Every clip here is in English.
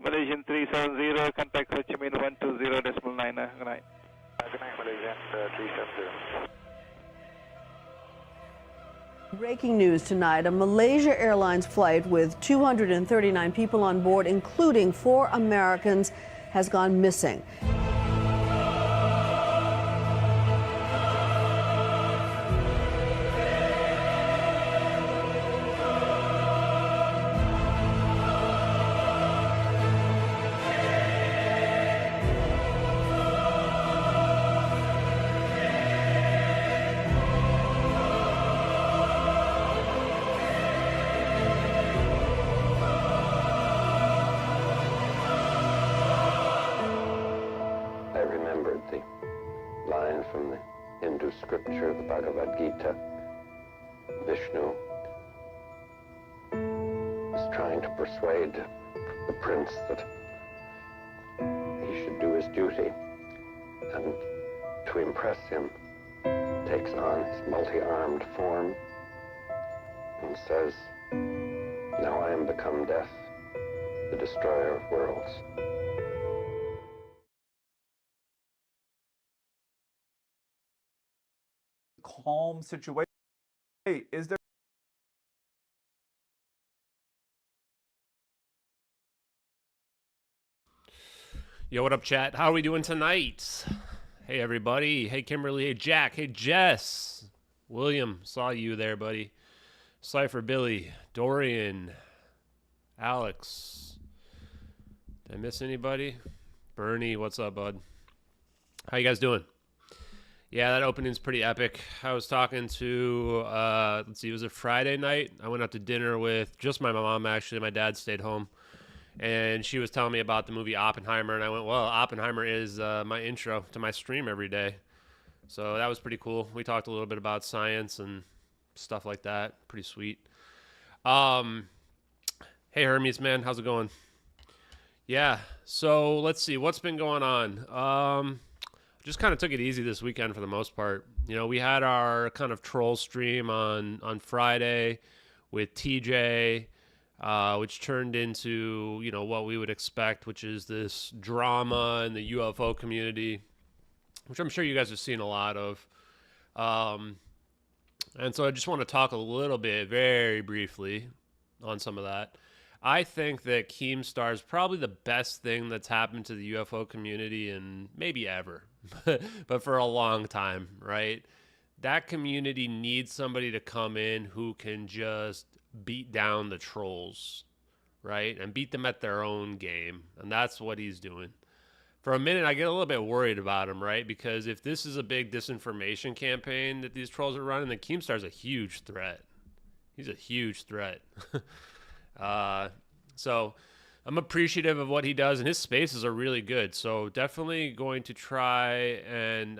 Malaysian 370, contact Ho Chi Minh 120.9. Good night. Good night, Malaysian 370. Breaking news tonight, a Malaysia Airlines flight with 239 people on board, including 4 Americans, has gone missing. From the Hindu scripture, the Bhagavad Gita. Vishnu is trying to persuade the prince that he should do his duty, and to impress him takes on his multi-armed form and says, "Now I am become death, the destroyer of worlds." Calm situation. Hey, is there? Yo, what up, chat? How are we doing tonight? Hey, everybody. Hey, Kimberly. Hey, Jack. Hey, Jess. William, saw you there, buddy. Cypher, Billy, Dorian, Alex. Did I miss anybody? Bernie, what's up, bud? How you guys doing? Yeah, that opening's pretty epic. I was talking to, let's see, it was a Friday night. I went out to dinner with just my mom, actually. My dad stayed home. And she was telling me about the movie Oppenheimer. And I went, well, Oppenheimer is my intro to my stream every day. So that was pretty cool. We talked a little bit about science and stuff like that. Pretty sweet. Hey, Hermes, man. How's it going? Yeah, so let's see. What's been going on? Just kind of took it easy this weekend for the most part. You know, we had our kind of troll stream on Friday with TJ, which turned into, you know, what we would expect, which is this drama in the UFO community, which I'm sure you guys have seen a lot of. And so I just want to talk a little bit, very briefly, on some of that. I think that Keemstar is probably the best thing that's happened to the UFO community in maybe ever, but for a long time, right? That community needs somebody to come in who can just beat down the trolls, right? And beat them at their own game. And that's what he's doing. For a minute, I get a little bit worried about him, right? Because if this is a big disinformation campaign that these trolls are running, then Keemstar's a huge threat. He's a huge threat. So I'm appreciative of what he does, and his spaces are really good. So definitely going to try and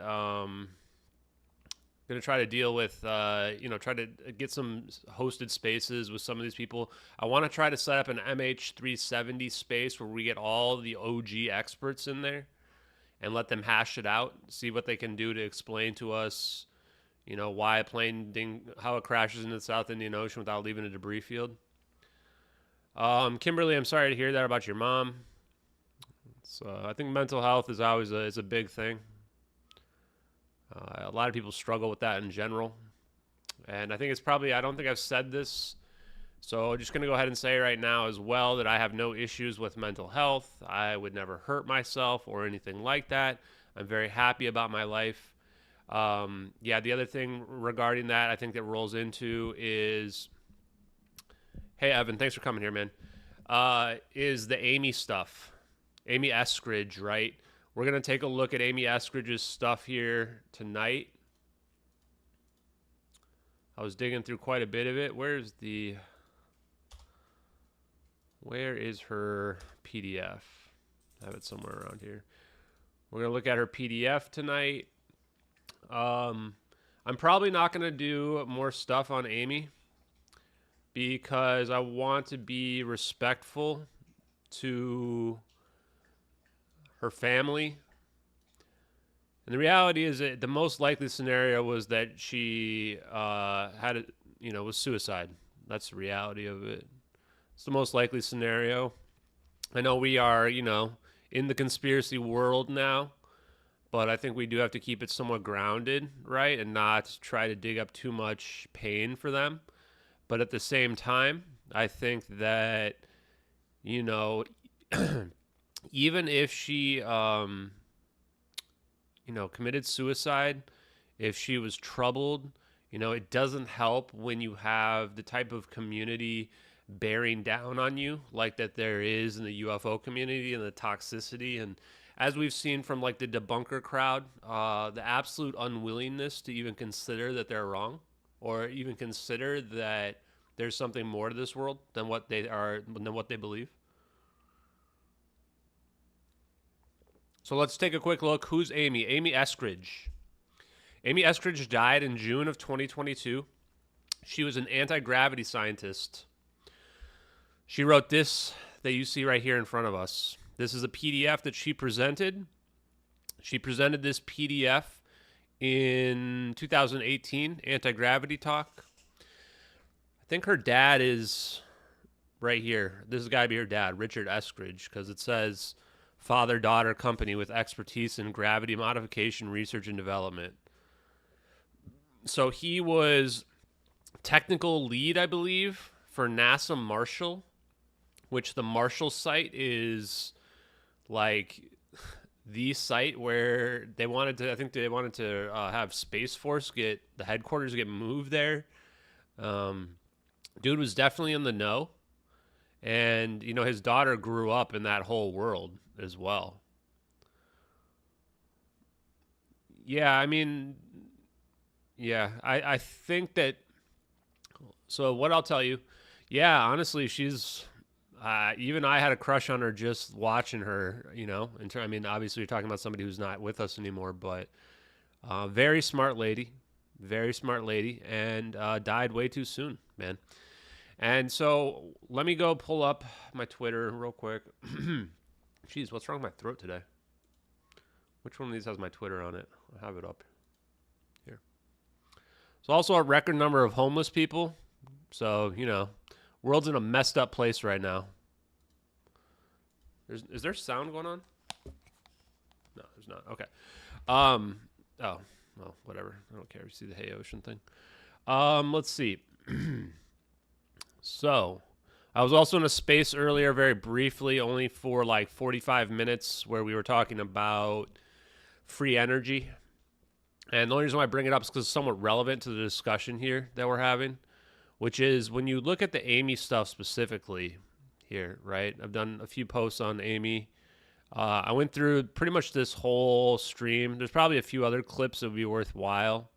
to deal with, try to get some hosted spaces with some of these people. I want to try to set up an MH370 space where we get all the OG experts in there and let them hash it out, see what they can do to explain to us, you know, why a plane how it crashes into the South Indian Ocean without leaving a debris field. Kimberly, I'm sorry to hear that about your mom. So I think mental health is always is a big thing. A lot of people struggle with that in general. And I think it's probably, I don't think I've said this, so I'm just going to go ahead and say right now as well that I have no issues with mental health. I would never hurt myself or anything like that. I'm very happy about my life. Yeah, the other thing regarding that I think that rolls into is... Hey, Evan, thanks for coming here, man. Is the Amy stuff. Amy Eskridge, right? We're going to take a look at Amy Eskridge's stuff here tonight. I was digging through quite a bit of it. Where is her PDF? I have it somewhere around here. We're going to look at her PDF tonight. I'm probably not going to do more stuff on Amy, because I want to be respectful to her family. And the reality is that the most likely scenario was that she was suicide. That's the reality of it. It's the most likely scenario. I know we are, you know, in the conspiracy world now, but I think we do have to keep it somewhat grounded, right? And not try to dig up too much pain for them. But at the same time, I think that, you know, even if she, you know, committed suicide, if she was troubled, you know, it doesn't help when you have the type of community bearing down on you like that there is in the UFO community, and the toxicity. And as we've seen from like the debunker crowd, the absolute unwillingness to even consider that they're wrong, or even consider that there's something more to this world than what they are, than what they believe. So let's take a quick look. Who's Amy? Amy Eskridge. Amy Eskridge died in June of 2022. She was an anti-gravity scientist. She wrote this that you see right here in front of us. This is a PDF that she presented. She presented this PDF in 2018, Anti-Gravity Talk. I think her dad is right here. This has got to be her dad, Richard Eskridge, because it says father-daughter company with expertise in gravity modification research and development. So he was technical lead, I believe, for NASA Marshall, which the Marshall site is like the site where they wanted to, I think they wanted to have Space Force get the headquarters get moved there. Dude was definitely in the know. And, you know, his daughter grew up in that whole world as well. Yeah, I mean, yeah, I think that, so what I'll tell you, yeah, honestly, she's, even I had a crush on her just watching her, you know, I mean, obviously you're talking about somebody who's not with us anymore, but very smart lady, and died way too soon, man. And so let me go pull up my Twitter real quick. Jeez, what's wrong with my throat today? Which one of these has my Twitter on it? I have it up here. So also a record number of homeless people. So, you know, world's in a messed up place right now. Is there sound going on? No, there's not. Okay. Oh, well, whatever. I don't care. You see the Hey Ocean thing. Let's see. So, I was also in a space earlier, very briefly, only for like 45 minutes, where we were talking about free energy. And the only reason why I bring it up is because it's somewhat relevant to the discussion here that we're having, which is when you look at the Amy stuff specifically here, right? I've done a few posts on Amy. I went through pretty much this whole stream. There's probably a few other clips that would be worthwhile.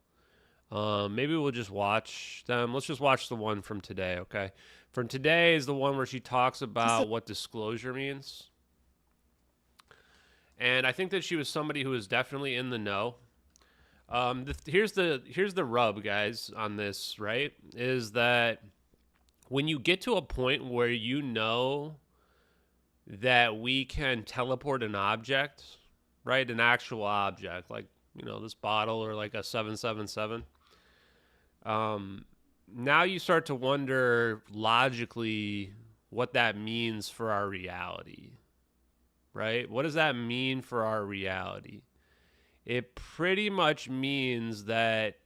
Maybe we'll just watch them. Let's just watch the one from today, okay? From today is the one where she talks about what disclosure means. And I think that she was somebody who was definitely in the know. Here's the rub, guys, on this, right? Is that when you get to a point where you know that we can teleport an object, right? An actual object, like, you know, this bottle or like a 777. Now you start to wonder logically what that means for our reality, right? What does that mean for our reality? It pretty much means that,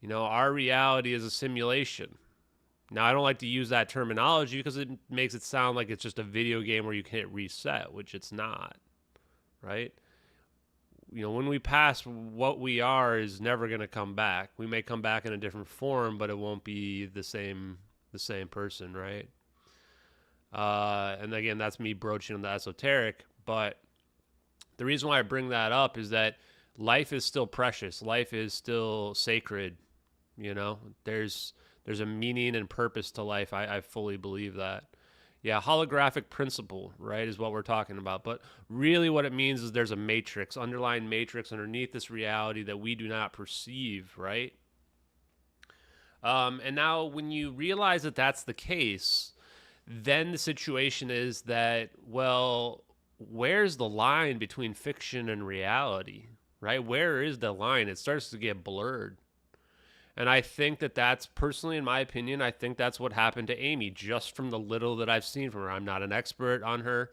you know, our reality is a simulation. Now, I don't like to use that terminology because it makes it sound like it's just a video game where you can hit reset, which it's not, right? You know, when we pass, what we are is never going to come back. We may come back in a different form, but it won't be the same person, right? And again, that's me broaching on the esoteric, but the reason why I bring that up is that life is still precious. Life is still sacred. You know, there's a meaning and purpose to life. I fully believe that. Yeah, holographic principle, right, is what we're talking about. But really what it means is there's a matrix, underlying matrix underneath this reality that we do not perceive, right? And now when you realize that that's the case, then the situation is that, well, where's the line between fiction and reality, right? Where is the line? It starts to get blurred. And I think that that's, personally, in my opinion, I think that's what happened to Amy, just from the little that I've seen from her. I'm not an expert on her,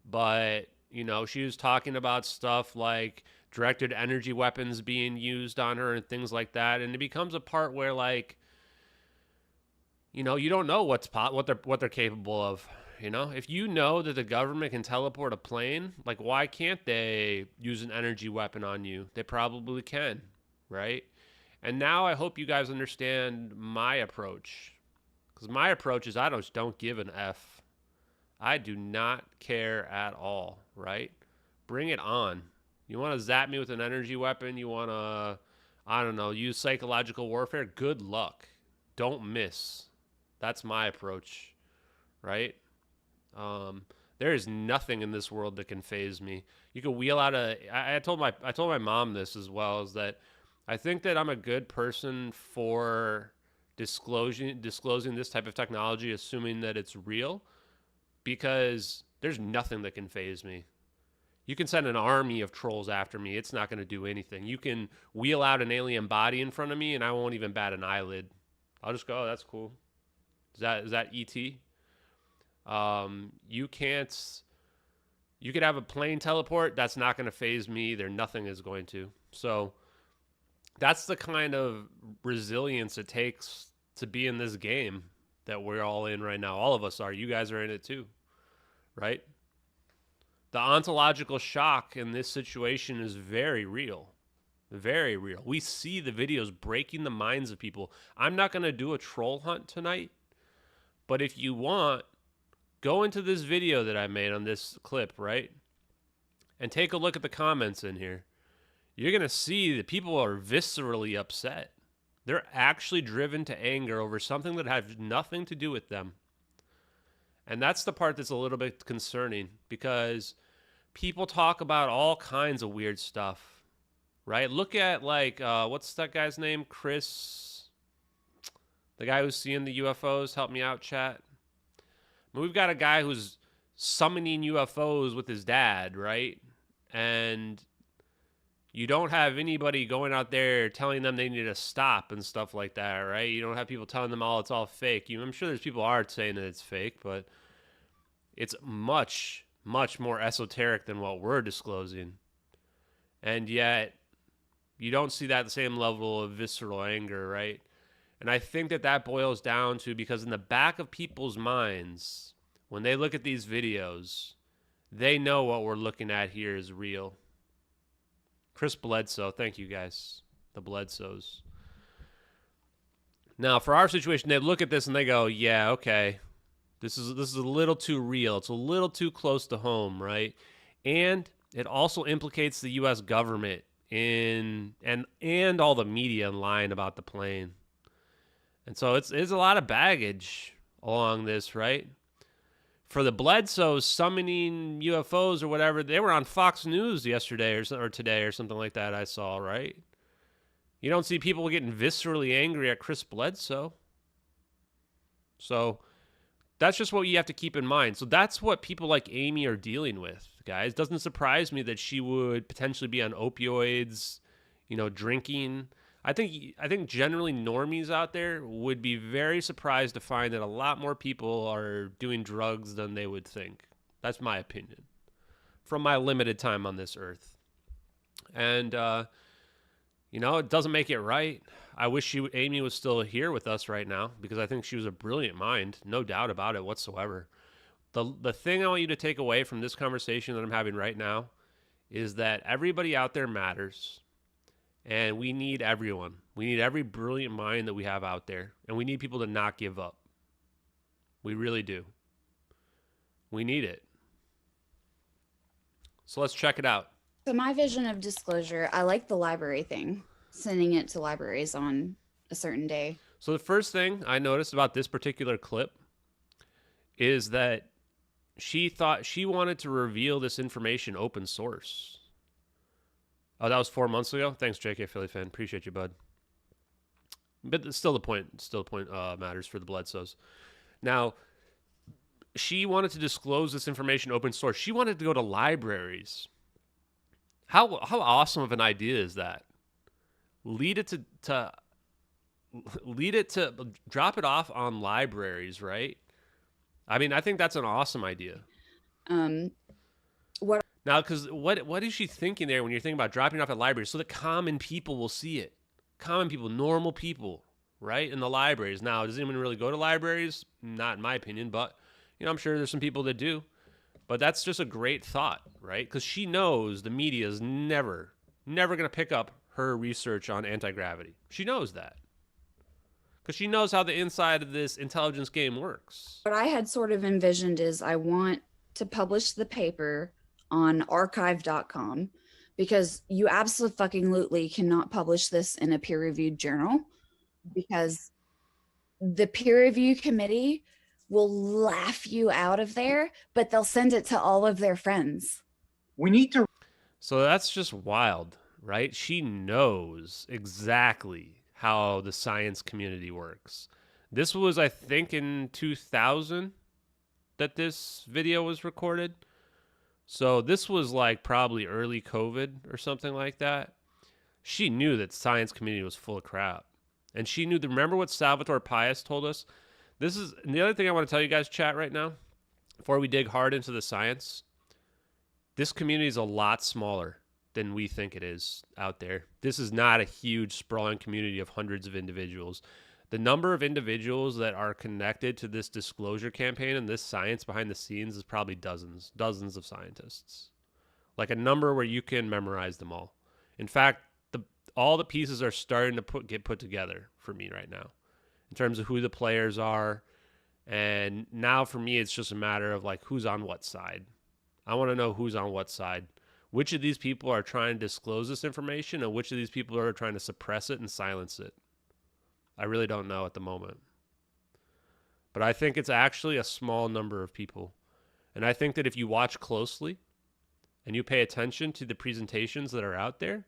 but, you know, she was talking about stuff like directed energy weapons being used on her and things like that. And it becomes a part where, like, you know, you don't know what they're capable of. You know, if you know that the government can teleport a plane, like, why can't they use an energy weapon on you? They probably can, right? And now I hope you guys understand my approach, because my approach is I don't give an F. I do not care at all, right? Bring it on. You want to zap me with an energy weapon? You want to, I don't know, use psychological warfare? Good luck. Don't miss. That's my approach, right? There is nothing in this world that can phase me. You can wheel out I told my mom this as well, is that I think that I'm a good person for disclosing this type of technology, assuming that it's real, because there's nothing that can phase me. You can send an army of trolls after me. It's not going to do anything. You can wheel out an alien body in front of me, and I won't even bat an eyelid. I'll just go, oh, that's cool. Is that ET? You could have a plane teleport. That's not going to phase me either. Nothing is going to. So that's the kind of resilience it takes to be in this game that we're all in right now. All of us are. You guys are in it too, right? The ontological shock in this situation is very real. Very real. We see the videos breaking the minds of people. I'm not going to do a troll hunt tonight, but if you want, go into this video that I made on this clip, right? And take a look at the comments in here. You're going to see that people are viscerally upset. They're actually driven to anger over something that has nothing to do with them. And that's the part that's a little bit concerning, because people talk about all kinds of weird stuff, right? Look at, like, what's that guy's name? Chris, the guy who's seeing the UFOs. Help me out, chat. I mean, we've got a guy who's summoning UFOs with his dad, right? And you don't have anybody going out there telling them they need to stop and stuff like that, right? You don't have people telling them, oh, it's all fake. I'm sure there's people are saying that it's fake, but it's much, much more esoteric than what we're disclosing. And yet, you don't see that same level of visceral anger, right? And I think that boils down to, because in the back of people's minds, when they look at these videos, they know what we're looking at here is real. Chris Bledsoe, thank you guys, the Bledsoes. Now, for our situation, they look at this and they go, yeah, okay, this is a little too real. It's a little too close to home, right? And it also implicates the U.S. government and all the media in lying about the plane. And so it's a lot of baggage along this, right? For the Bledsoes summoning UFOs or whatever, they were on Fox News yesterday or today or something like that, I saw, right? You don't see people getting viscerally angry at Chris Bledsoe. So that's just what you have to keep in mind. So that's what people like Amy are dealing with, guys. Doesn't surprise me that she would potentially be on opioids, you know, drinking. I think generally normies out there would be very surprised to find that a lot more people are doing drugs than they would think. That's my opinion from my limited time on this earth. And, you know, it doesn't make it right. I wish Amy was still here with us right now, because I think she was a brilliant mind. No doubt about it whatsoever. The thing I want you to take away from this conversation that I'm having right now is that everybody out there matters. And we need everyone. We need every brilliant mind that we have out there. And we need people to not give up. We really do. We need it. So let's check it out. So my vision of disclosure, I like the library thing, sending it to libraries on a certain day. So the first thing I noticed about this particular clip is that she thought she wanted to reveal this information open source. Oh, that was 4 months ago? Thanks, JK Philly fan. Appreciate you, bud. But still the point matters for the Bledsoes. Now, she wanted to disclose this information open source. She wanted to go to libraries. How awesome of an idea is that? Lead it to drop it off on libraries, right? I mean, I think that's an awesome idea. What Now, because what is she thinking there when you're thinking about dropping it off at libraries so that common people will see it? Common people, normal people, right? In the libraries. Now, does anyone really go to libraries? Not in my opinion, but, I'm sure there's some people that do. But that's just a great thought, right? Because she knows the media is never going to pick up her research on anti-gravity. She knows that. Because she knows how the inside of this intelligence game works. what I had sort of envisioned is I want to publish the paper on archive.com because you absolutely cannot publish this in a peer-reviewed journal because the peer review committee will laugh you out of there, but they'll send it to all of their friends. We need to. So that's just wild, right? She knows exactly how the science community works. This was, I think, in 2000 that this video was recorded. So this was like probably early COVID or something like that. She knew that the science community was full of crap. And she knew, remember what Salvatore Pais told us? This is, and the other thing I want to tell you guys, chat, right now, before we dig hard into the science, this community is a lot smaller than we think it is out there. This is not a huge sprawling community of hundreds of individuals. The number of individuals that are connected to this disclosure campaign and this science behind the scenes is probably dozens of scientists. Like a number where you can memorize them all. In fact, all the pieces are starting to get put together for me right now in terms of who the players are. And now for me, it's just a matter of like who's on what side. I want to know who's on what side. Which of these people are trying to disclose this information and which of these people are trying to suppress it and silence it. I really don't know at the moment. But I think it's actually a small number of people. And I think that if you watch closely and you pay attention to the presentations that are out there,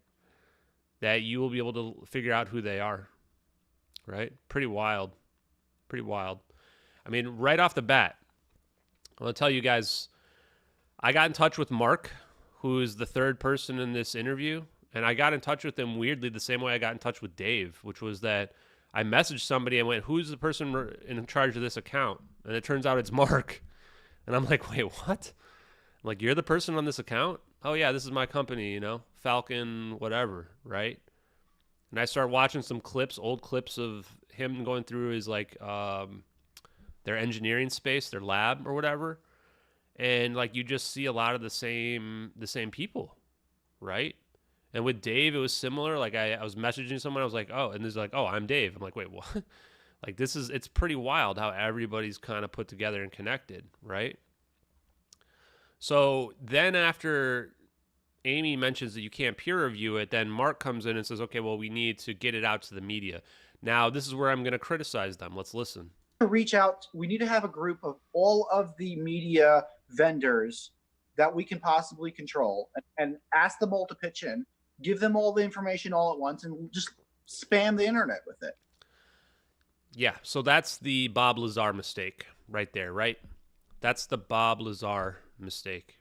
that you will be able to figure out who they are, right? Pretty wild. Pretty wild. I mean, right off the bat, I want to tell you guys, I got in touch with Mark, who is the third person in this interview, and I got in touch with him weirdly the same way I got in touch with Dave, which was that I messaged somebody and went, who's the person in charge of this account? And it turns out it's Mark. And I'm like, wait, what? I'm like, you're the person on this account? Oh, yeah, this is my company, Falcon, whatever, right? And I started watching some clips, old clips of him going through his, their engineering space, their lab or whatever. And, you just see a lot of the same people, right? And with Dave, it was similar. I was messaging someone. I was like, oh, and he's like, oh, I'm Dave. I'm like, wait, what? It's pretty wild how everybody's kind of put together and connected, right? So then after Amy mentions that you can't peer review it, then Mark comes in and says, okay, well, we need to get it out to the media. Now, this is where I'm going to criticize them. Let's listen. To reach out, we need to have a group of all of the media vendors that we can possibly control and ask them all to pitch in, give them all the information all at once, and just spam the internet with it. Yeah, so that's the Bob Lazar mistake right there, right? That's the Bob Lazar mistake.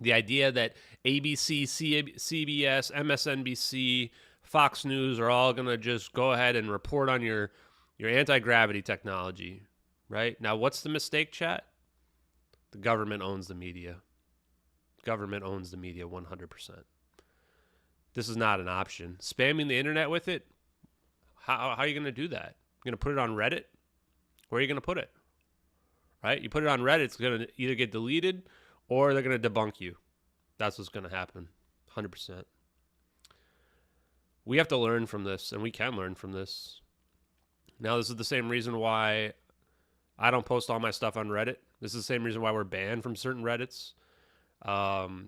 The idea that ABC, CBS, MSNBC, Fox News are all going to just go ahead and report on your anti-gravity technology, right? Now, what's the mistake, chat? The government owns the media. Government owns the media 100%. This is not an option. Spamming the internet with it, how are you going to do that? You're going to put it on Reddit? Where are you going to put it? Right? You put it on Reddit, it's going to either get deleted or they're going to debunk you. That's what's going to happen. 100%. We have to learn from this, and we can learn from this. Now, this is the same reason why I don't post all my stuff on Reddit. This is the same reason why we're banned from certain Reddits.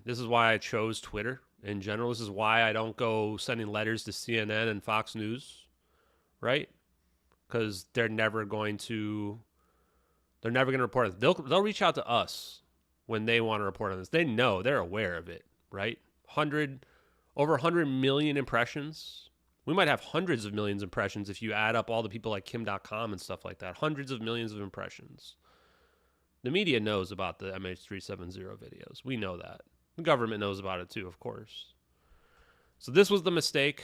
This is why I chose Twitter in general. This is why I don't go sending letters to CNN and Fox News, right? Because they're never going to report it. They'll reach out to us when they want to report on this. They know, they're aware of it, right? Over 100 million impressions. We might have hundreds of millions of impressions if you add up all the people like Kim.com and stuff like that. Hundreds of millions of impressions. The media knows about the MH370 videos. We know that. The government knows about it too, of course. So this was the mistake.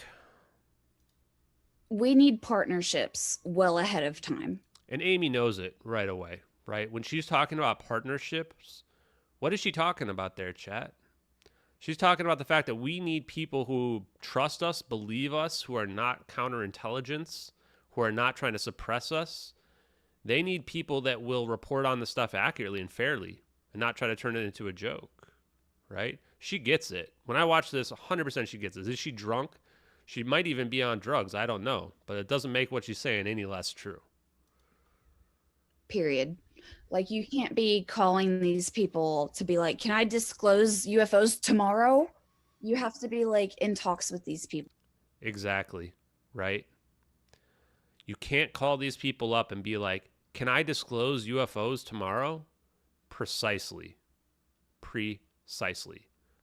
We need partnerships well ahead of time. And Amy knows it right away, right? When she's talking about partnerships, what is she talking about there, chat? She's talking about the fact that we need people who trust us, believe us, who are not counterintelligence, who are not trying to suppress us. They need people that will report on the stuff accurately and fairly and not try to turn it into a joke, right? She gets it. When I watch this, 100% she gets it. Is she drunk? She might even be on drugs. I don't know. But it doesn't make what she's saying any less true. Period. Like, you can't be calling these people to be like, can I disclose UFOs tomorrow? You have to be like in talks with these people. Exactly, right? You can't call these people up and be like, can I disclose UFOs tomorrow? Precisely.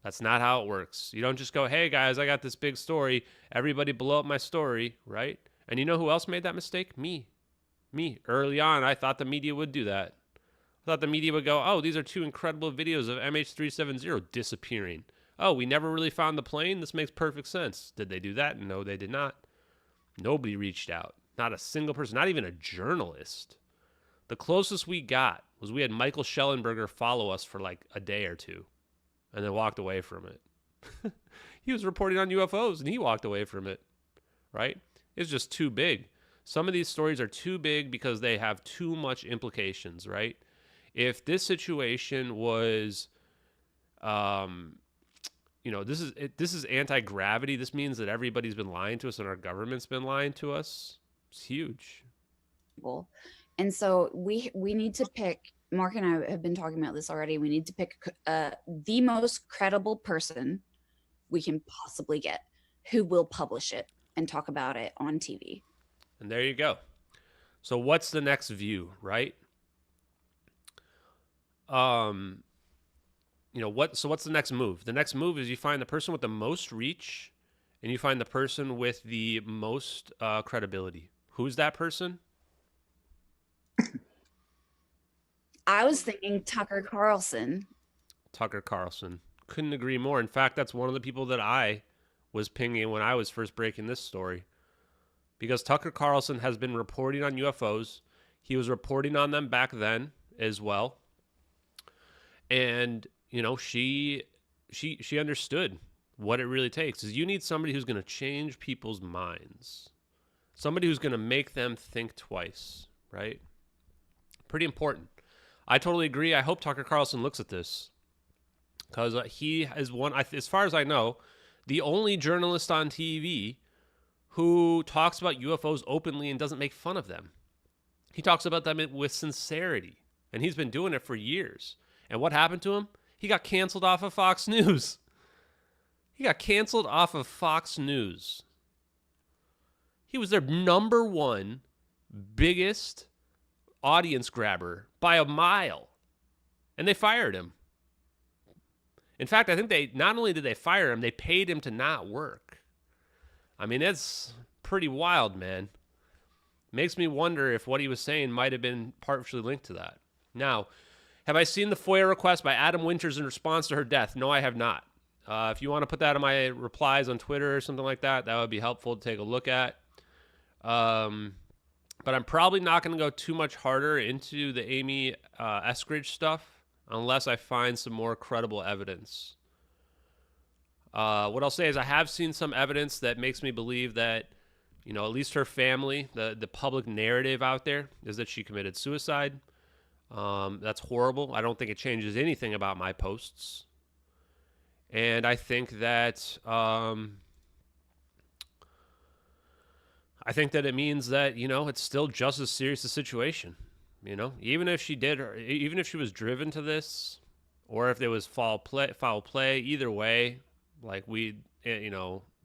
That's not how it works. You don't just go, hey guys, I got this big story. Everybody blow up my story, right? And you know who else made that mistake? Me. Early on, I thought the media would do that. I thought the media would go, oh, these are two incredible videos of MH370 disappearing. Oh, we never really found the plane? This makes perfect sense. Did they do that? No, they did not. Nobody reached out. Not a single person, not even a journalist. The closest we got was we had Michael Schellenberger follow us for like a day or two and then walked away from it. He was reporting on UFOs and he walked away from it, right? It's just too big. Some of these stories are too big because they have too much implications, right? If this situation was, this is anti-gravity. This means that everybody's been lying to us and our government's been lying to us. It's huge. And so we need to pick, Mark and I have been talking about this already. We need to pick the most credible person we can possibly get who will publish it and talk about it on TV. And there you go. So what's the next view, right? What's the next move? The next move is you find the person with the most reach and you find the person with the most credibility. Who's that person? I was thinking Tucker Carlson. Couldn't agree more. In fact, that's one of the people that I was pinging when I was first breaking this story. Because Tucker Carlson has been reporting on UFOs. He was reporting on them back then as well. And, she understood what it really takes. Is you need somebody who's going to change people's minds. Somebody who's going to make them think twice, right? Pretty important. I totally agree. I hope Tucker Carlson looks at this. Because he is one, as far as I know, the only journalist on TV who talks about UFOs openly and doesn't make fun of them. He talks about them with sincerity. And he's been doing it for years. And what happened to him? He got canceled off of Fox News. He was their number one biggest audience grabber by a mile. And they fired him. In fact, I think not only did they fire him, they paid him to not work. I mean, it's pretty wild, man. Makes me wonder if what he was saying might have been partially linked to that. Now, have I seen the FOIA request by Adam Winters in response to her death? No, I have not. If you want to put that in my replies on Twitter or something like that, that would be helpful to take a look at. But I'm probably not going to go too much harder into the Amy Eskridge stuff unless I find some more credible evidence. What I'll say is I have seen some evidence that makes me believe that, at least her family, the public narrative out there is that she committed suicide. That's horrible. I don't think it changes anything about my posts. And I think that it means that, it's still just as serious a situation. Even if she was driven to this, or if there was foul play, either way, like the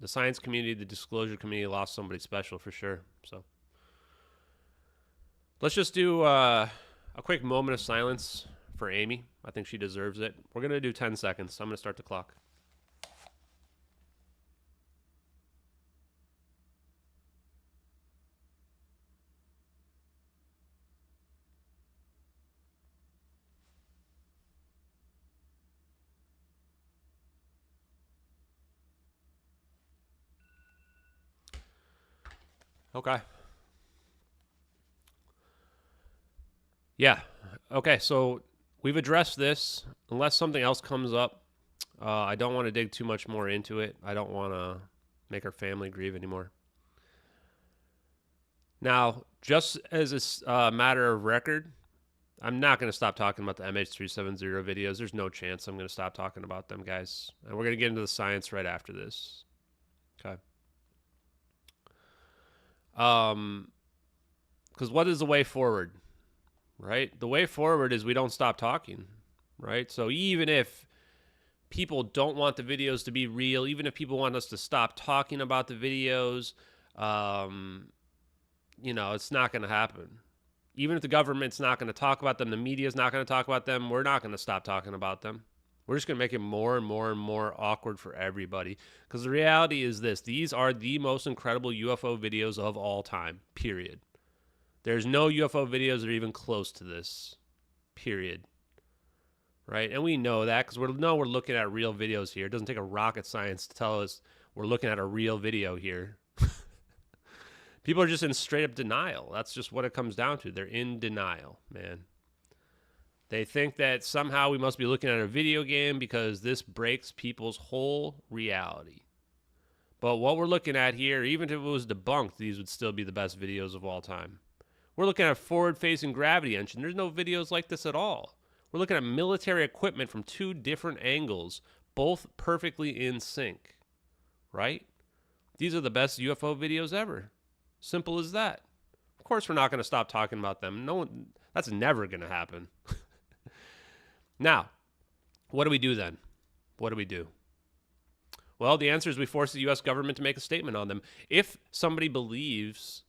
science community, the disclosure community lost somebody special for sure. So let's just do a quick moment of silence for Amy. I think she deserves it. We're going to do 10 seconds. So I'm going to start the clock. Okay. Yeah. Okay, so we've addressed this. Unless something else comes up, I don't want to dig too much more into it. I don't want to make our family grieve anymore. Now, just as a matter of record, I'm not going to stop talking about the MH370 videos. There's no chance I'm going to stop talking about them, guys. And we're going to get into the science right after this. Okay. Because what is the way forward, right? The way forward is we don't stop talking, right? So even if people don't want the videos to be real, even if people want us to stop talking about the videos, you know, it's not going to happen. Even if the government's not going to talk about them, the media's not going to talk about them, we're not going to stop talking about them. We're just going to make it more and more and more awkward for everybody. Because the reality is this. These are the most incredible UFO videos of all time, period. There's no UFO videos that are even close to this, period. Right? And we know that because we're looking at real videos here. It doesn't take a rocket science to tell us we're looking at a real video here. People are just in straight up denial. That's just what it comes down to. They're in denial, man. They think that somehow we must be looking at a video game because this breaks people's whole reality. But what we're looking at here, even if it was debunked, these would still be the best videos of all time. We're looking at a forward-facing gravity engine. There's no videos like this at all. We're looking at military equipment from two different angles, both perfectly in sync, right? These are the best UFO videos ever. Simple as that. Of course, we're not going to stop talking about them. No one, that's never going to happen. Now, what do we do then? What do we do? Well, the answer is we force the U.S. government to make a statement on them. If somebody believes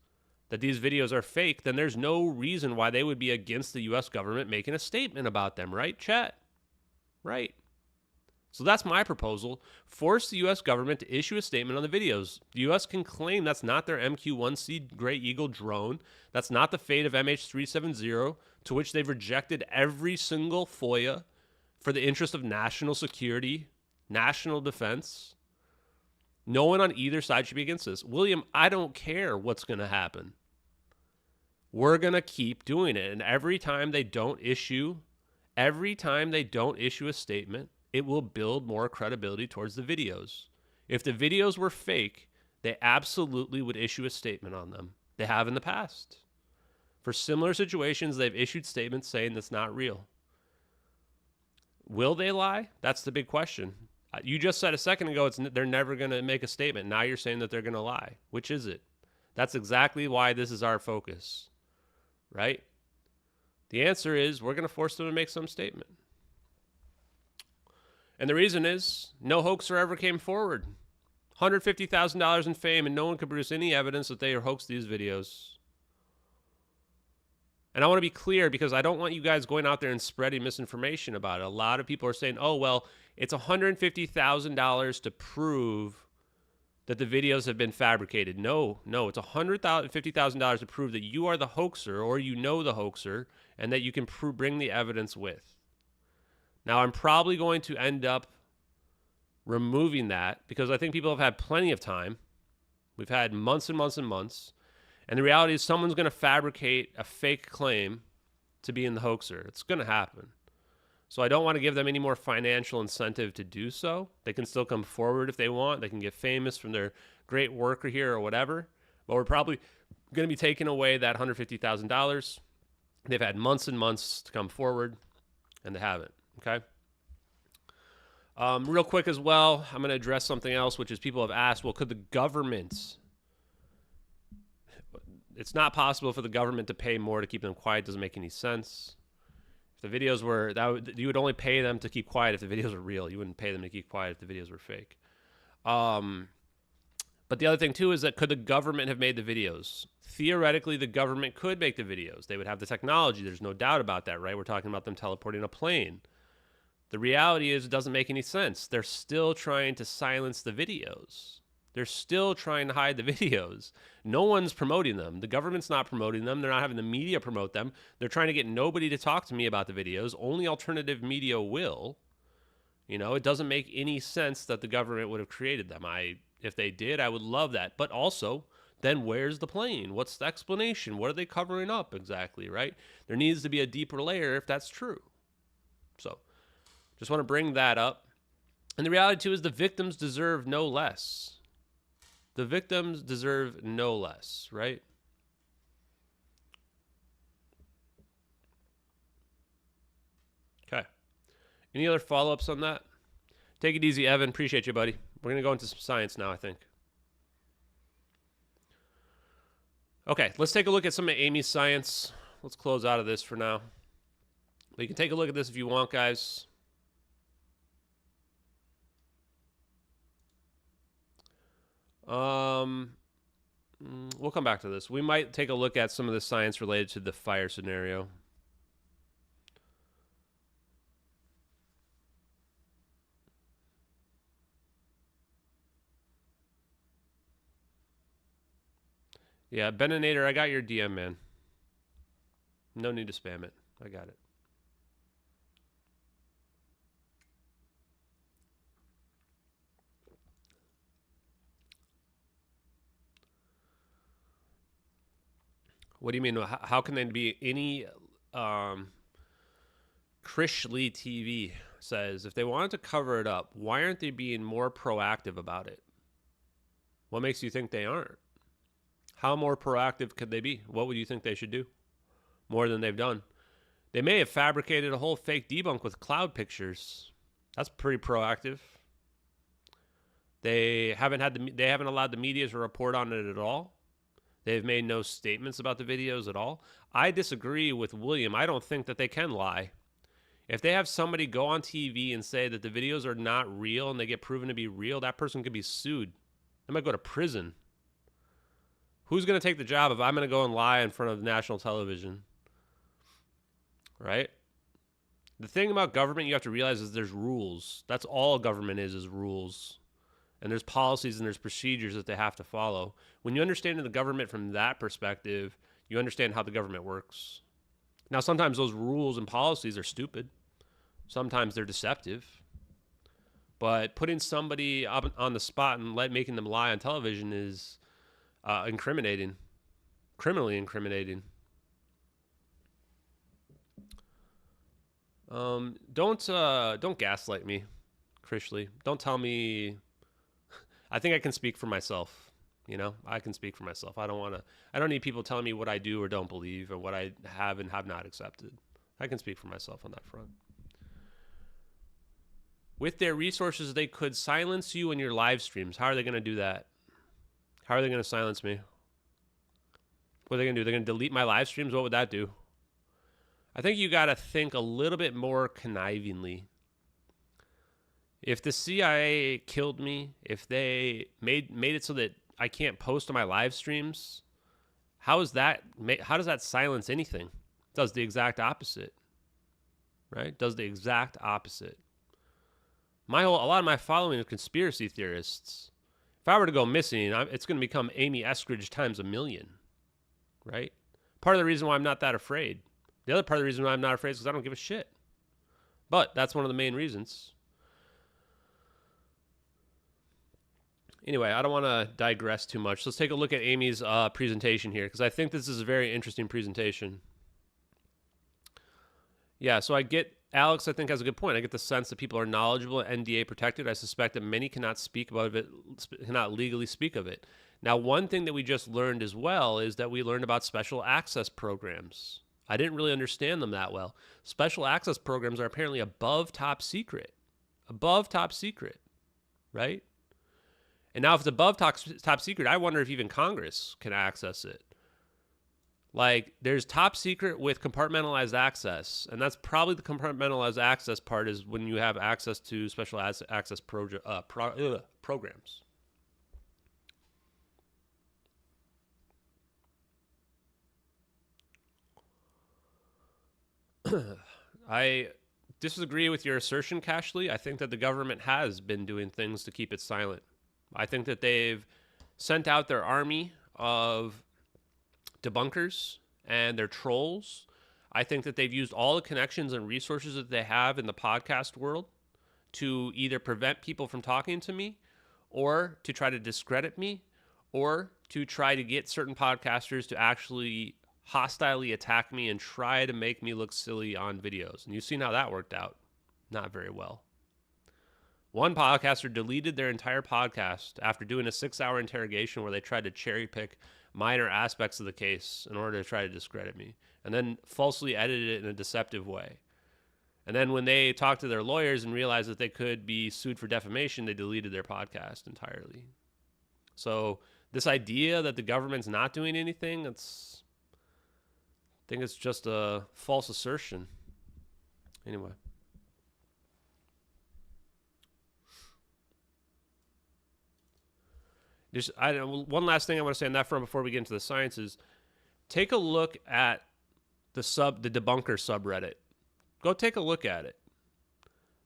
that these videos are fake, then there's no reason why they would be against the U.S. government making a statement about them, right, chat? Right. So that's my proposal. Force the U.S. government to issue a statement on the videos. The U.S. can claim that's not their MQ-1C Gray Eagle drone. That's not the fate of MH370, to which they've rejected every single FOIA for the interest of national security, national defense. No one on either side should be against this. William, I don't care what's going to happen. We're going to keep doing it. And every time they don't issue a statement, it will build more credibility towards the videos. If the videos were fake, they absolutely would issue a statement on them. They have in the past. For similar situations, they've issued statements saying that's not real. Will they lie? That's the big question. You just said a second ago they're never going to make a statement. Now you're saying that they're going to lie. Which is it? That's exactly why this is our focus, right? The answer is we're going to force them to make some statement. And the reason is no hoaxer ever came forward. $150,000 in fame, and no one could produce any evidence that they hoaxed these videos. And I want to be clear because I don't want you guys going out there and spreading misinformation about it. A lot of people are saying, oh, well, it's $150,000 to prove that the videos have been fabricated. No, it's $150,000 to prove that you are the hoaxer or you know the hoaxer and that you can bring the evidence with. Now, I'm probably going to end up removing that because I think people have had plenty of time. We've had months and months and months. And the reality is someone's going to fabricate a fake claim to be in the hoaxer. It's going to happen. So I don't want to give them any more financial incentive to do so. They can still come forward if they want. They can get famous from their great work here or whatever. But we're probably going to be taking away that $150,000. They've had months and months to come forward, and they haven't. Okay. Real quick as well, I'm going to address something else, which is people have asked, well, could the government... It's not possible for the government to pay more to keep them quiet. It doesn't make any sense. If the videos were, you would only pay them to keep quiet if the videos were real. You wouldn't pay them to keep quiet if the videos were fake. But the other thing, too, is that could the government have made the videos? Theoretically, the government could make the videos. They would have the technology. There's no doubt about that, right? We're talking about them teleporting a plane. The reality is it doesn't make any sense. They're still trying to silence the videos. They're still trying to hide the videos. No one's promoting them. The government's not promoting them. They're not having the media promote them. They're trying to get nobody to talk to me about the videos. Only alternative media will. You know, it doesn't make any sense that the government would have created them. If they did, I would love that. But also, then where's the plane? What's the explanation? What are they covering up exactly, right? There needs to be a deeper layer if that's true. So just want to bring that up. And the reality, too, is the victims deserve no less. The victims deserve no less, right? Okay. Any other follow-ups on that? Take it easy, Evan. Appreciate you, buddy. We're going to go into some science now, I think. Okay, let's take a look at some of Amy's science. Let's close out of this for now. But you can take a look at this if you want, guys. We'll come back to this. We might take a look at some of the science related to the fire scenario. Yeah, Beninator, I got your DM, man. No need to spam it. I got it. What do you mean? How can there be any... Krishley TV says, if they wanted to cover it up, why aren't they being more proactive about it? What makes you think they aren't? How more proactive could they be? What would you think they should do? More than they've done. They may have fabricated a whole fake debunk with cloud pictures. That's pretty proactive. They haven't allowed the media to report on it at all. They've made no statements about the videos at all. I disagree with William. I don't think that they can lie. If they have somebody go on TV and say that the videos are not real and they get proven to be real, that person could be sued. They might go to prison. Who's going to take the job if I'm going to go and lie in front of national television? Right? The thing about government you have to realize is there's rules. That's all government is rules. And there's policies and there's procedures that they have to follow. When you understand the government from that perspective, you understand how the government works. Now, sometimes those rules and policies are stupid. Sometimes they're deceptive. But putting somebody up on the spot and making them lie on television is incriminating, criminally incriminating. Don't gaslight me, Krishley. Don't tell me. I think I can speak for myself. You know, I can speak for myself. I don't need people telling me what I do or don't believe or what I have and have not accepted. I can speak for myself on that front. With their resources, they could silence you in your live streams. How are they going to do that? How are they going to silence me? What are they going to do? They're going to delete my live streams? What would that do? I think you got to think a little bit more connivingly. If the CIA killed me, if they made it so that I can't post on my live streams, how does that silence anything? It does the exact opposite. Right? It does the exact opposite. A lot of my following are conspiracy theorists. If I were to go missing, it's going to become Amy Eskridge times 1,000,000. Right? Part of the reason why I'm not that afraid. The other part of the reason why I'm not afraid is because I don't give a shit. But that's one of the main reasons. Anyway, I don't want to digress too much. Let's take a look at Amy's presentation here, because I think this is a very interesting presentation. Yeah, so Alex, I think, has a good point. I get the sense that people are knowledgeable and NDA protected. I suspect that many cannot speak about it, cannot legally speak of it. Now, one thing that we just learned as well is that we learned about special access programs. I didn't really understand them that well. Special access programs are apparently above top secret. Above top secret, right? And now if it's above top secret, I wonder if even Congress can access it. Like, there's top secret with compartmentalized access, and that's probably the compartmentalized access part is when you have access to special access programs. I disagree with your assertion, Cashley. I think that the government has been doing things to keep it silent. I think that they've sent out their army of debunkers and their trolls. I think that they've used all the connections and resources that they have in the podcast world to either prevent people from talking to me or to try to discredit me or to try to get certain podcasters to actually hostilely attack me and try to make me look silly on videos. And you've seen how that worked out. Not very well. One podcaster deleted their entire podcast after doing a 6-hour interrogation where they tried to cherry pick minor aspects of the case in order to try to discredit me, and then falsely edited it in a deceptive way. And then when they talked to their lawyers and realized that they could be sued for defamation, they deleted their podcast entirely. So this idea that the government's not doing anything, I think it's just a false assertion. Anyway. One last thing I want to say on that front before we get into the science is take a look at the Debunker subreddit. Go take a look at it.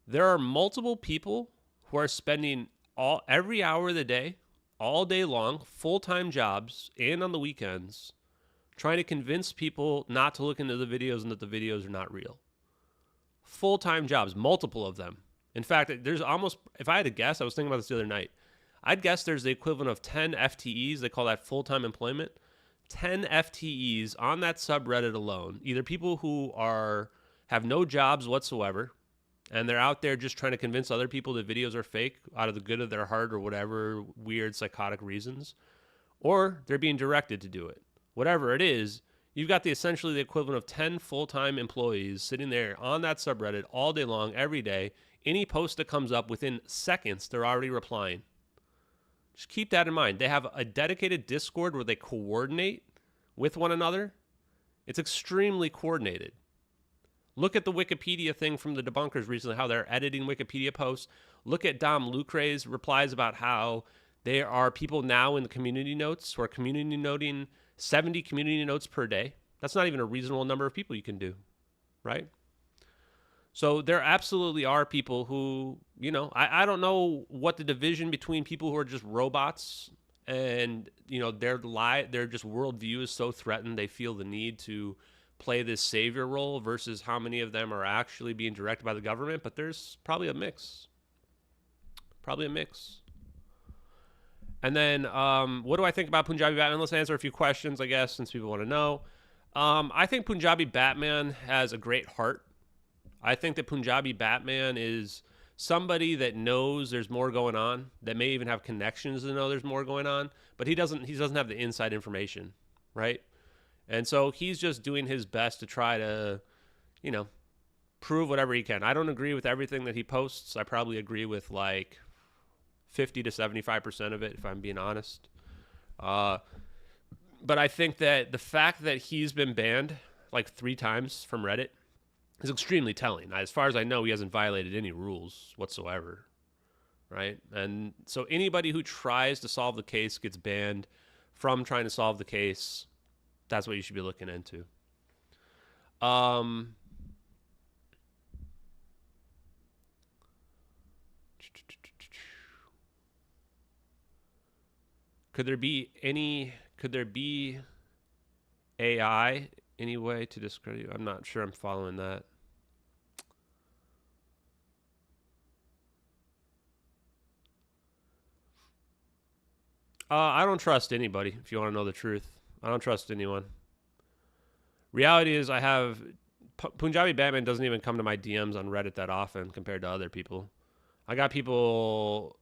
There are multiple people who are spending every hour of the day, all day long, full-time jobs, and on the weekends, trying to convince people not to look into the videos and that the videos are not real. Full-time jobs, multiple of them. In fact, there's almost, if I had to guess, I was thinking about this the other night, I'd guess there's the equivalent of 10 FTEs. They call that full-time employment. 10 FTEs on that subreddit alone. Either people who have no jobs whatsoever, and they're out there just trying to convince other people that videos are fake out of the good of their heart or whatever weird psychotic reasons, or they're being directed to do it. Whatever it is, you've got essentially the equivalent of 10 full-time employees sitting there on that subreddit all day long, every day. Any post that comes up, within seconds, they're already replying. Just keep that in mind. They have a dedicated Discord where they coordinate with one another. It's extremely coordinated. Look at the Wikipedia thing from the debunkers recently, how they're editing Wikipedia posts. Look at Dom Lucre's replies about how there are people now in the community notes who are community noting 70 community notes per day. That's not even a reasonable number of people you can do, right? So there absolutely are people who, I don't know what the division between people who are just robots and, their just worldview is so threatened they feel the need to play this savior role versus how many of them are actually being directed by the government, but there's probably a mix. And then what do I think about Punjabi Batman? Let's answer a few questions, I guess, since people want to know. I think Punjabi Batman has a great heart. I think that Punjabi Batman is somebody that knows there's more going on, that may even have connections to know there's more going on, but he doesn't have the inside information, right? And so he's just doing his best to try to, prove whatever he can. I don't agree with everything that he posts. I probably agree with like 50 to 75% of it, if I'm being honest. But I think that the fact that he's been banned like 3 times from Reddit is extremely telling. As far as I know, he hasn't violated any rules whatsoever, right? And so anybody who tries to solve the case gets banned from trying to solve the case. That's what you should be looking into. Could there be AI any way to discredit you? I'm not sure I'm following that. I don't trust anybody, if you want to know the truth. I don't trust anyone. Reality is Punjabi Batman doesn't even come to my DMs on Reddit that often compared to other people. I got people,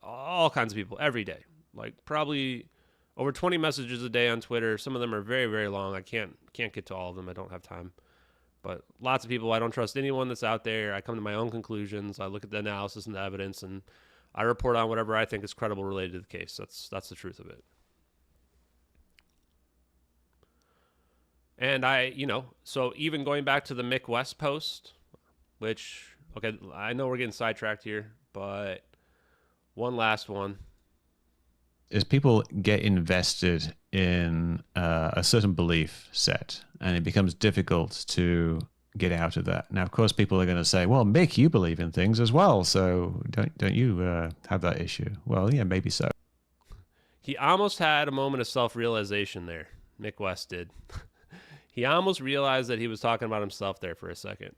all kinds of people every day. Like probably over 20 messages a day on Twitter. Some of them are very, very long. I can't get to all of them. I don't have time. But lots of people, I don't trust anyone that's out there. I come to my own conclusions. I look at the analysis and the evidence, and I report on whatever I think is credible related to the case. That's the truth of it. And so even going back to the Mick West post, which, okay, I know we're getting sidetracked here, but one last one. Is people get invested in a certain belief set, and it becomes difficult to get out of that. Now, of course, people are going to say, well, Mick, you believe in things as well, so don't you have that issue? Well, yeah, maybe so. He almost had a moment of self-realization there. Mick West did. He almost realized that he was talking about himself there for a second.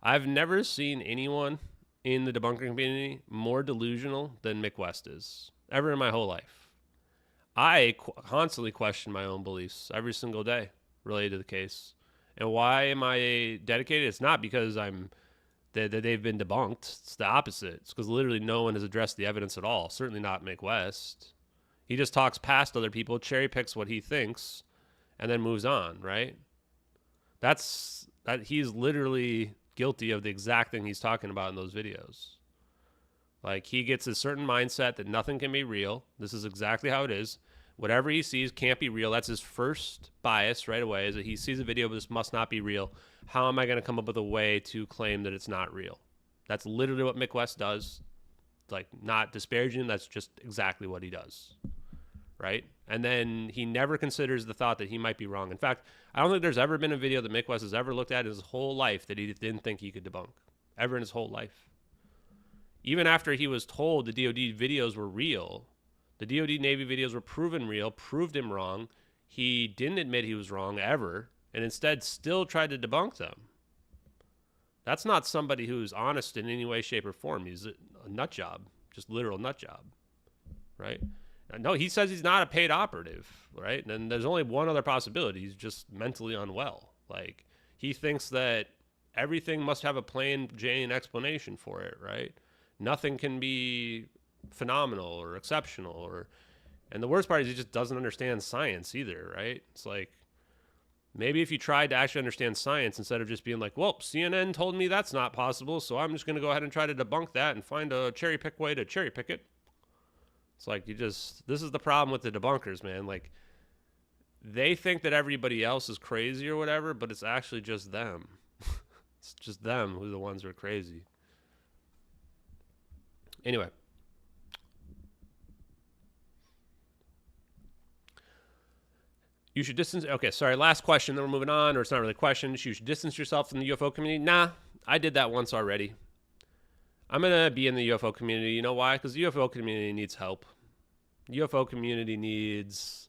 I've never seen anyone in the debunking community more delusional than Mick West is, ever in my whole life. I constantly question my own beliefs every single day related to the case. And why am I dedicated? It's not because they've been debunked. It's the opposite. It's because literally no one has addressed the evidence at all. Certainly not Mick West. He just talks past other people, cherry picks what he thinks, and then moves on, right? He's literally guilty of the exact thing he's talking about in those videos. Like, he gets a certain mindset that nothing can be real. This is exactly how it is. Whatever he sees can't be real. That's his first bias right away, is that he sees a video, but this must not be real. How am I going to come up with a way to claim that it's not real? That's literally what Mick West does. Like, not disparaging, that's just exactly what he does, right? And then he never considers the thought that he might be wrong. In fact, I don't think there's ever been a video that Mick West has ever looked at in his whole life that he didn't think he could debunk, ever in his whole life. Even after he was told the DoD videos were real, the DoD Navy videos were proven real, proved him wrong, he didn't admit he was wrong ever, and instead still tried to debunk them. That's not somebody who's honest in any way, shape, or form. He's a nut job, just literal nut job, right? No, he says he's not a paid operative, right? And there's only one other possibility. He's just mentally unwell. Like, he thinks that everything must have a plain Jane explanation for it, right? Nothing can be phenomenal or exceptional, and the worst part is he just doesn't understand science either, right? It's like, maybe if you tried to actually understand science instead of just being like, well, CNN told me that's not possible, so I'm just going to go ahead and try to debunk that and find a cherry pick way to cherry pick it. It's like, this is the problem with the debunkers, man. Like, they think that everybody else is crazy or whatever, but it's actually just them. It's just them who are the ones who are crazy. Anyway. You should distance. Okay, sorry. Last question. Then we're moving on, or it's not really a question. You should distance yourself from the UFO community. Nah, I did that once already. I'm gonna be in the UFO community. You know why? Because the UFO community needs help. UFO community needs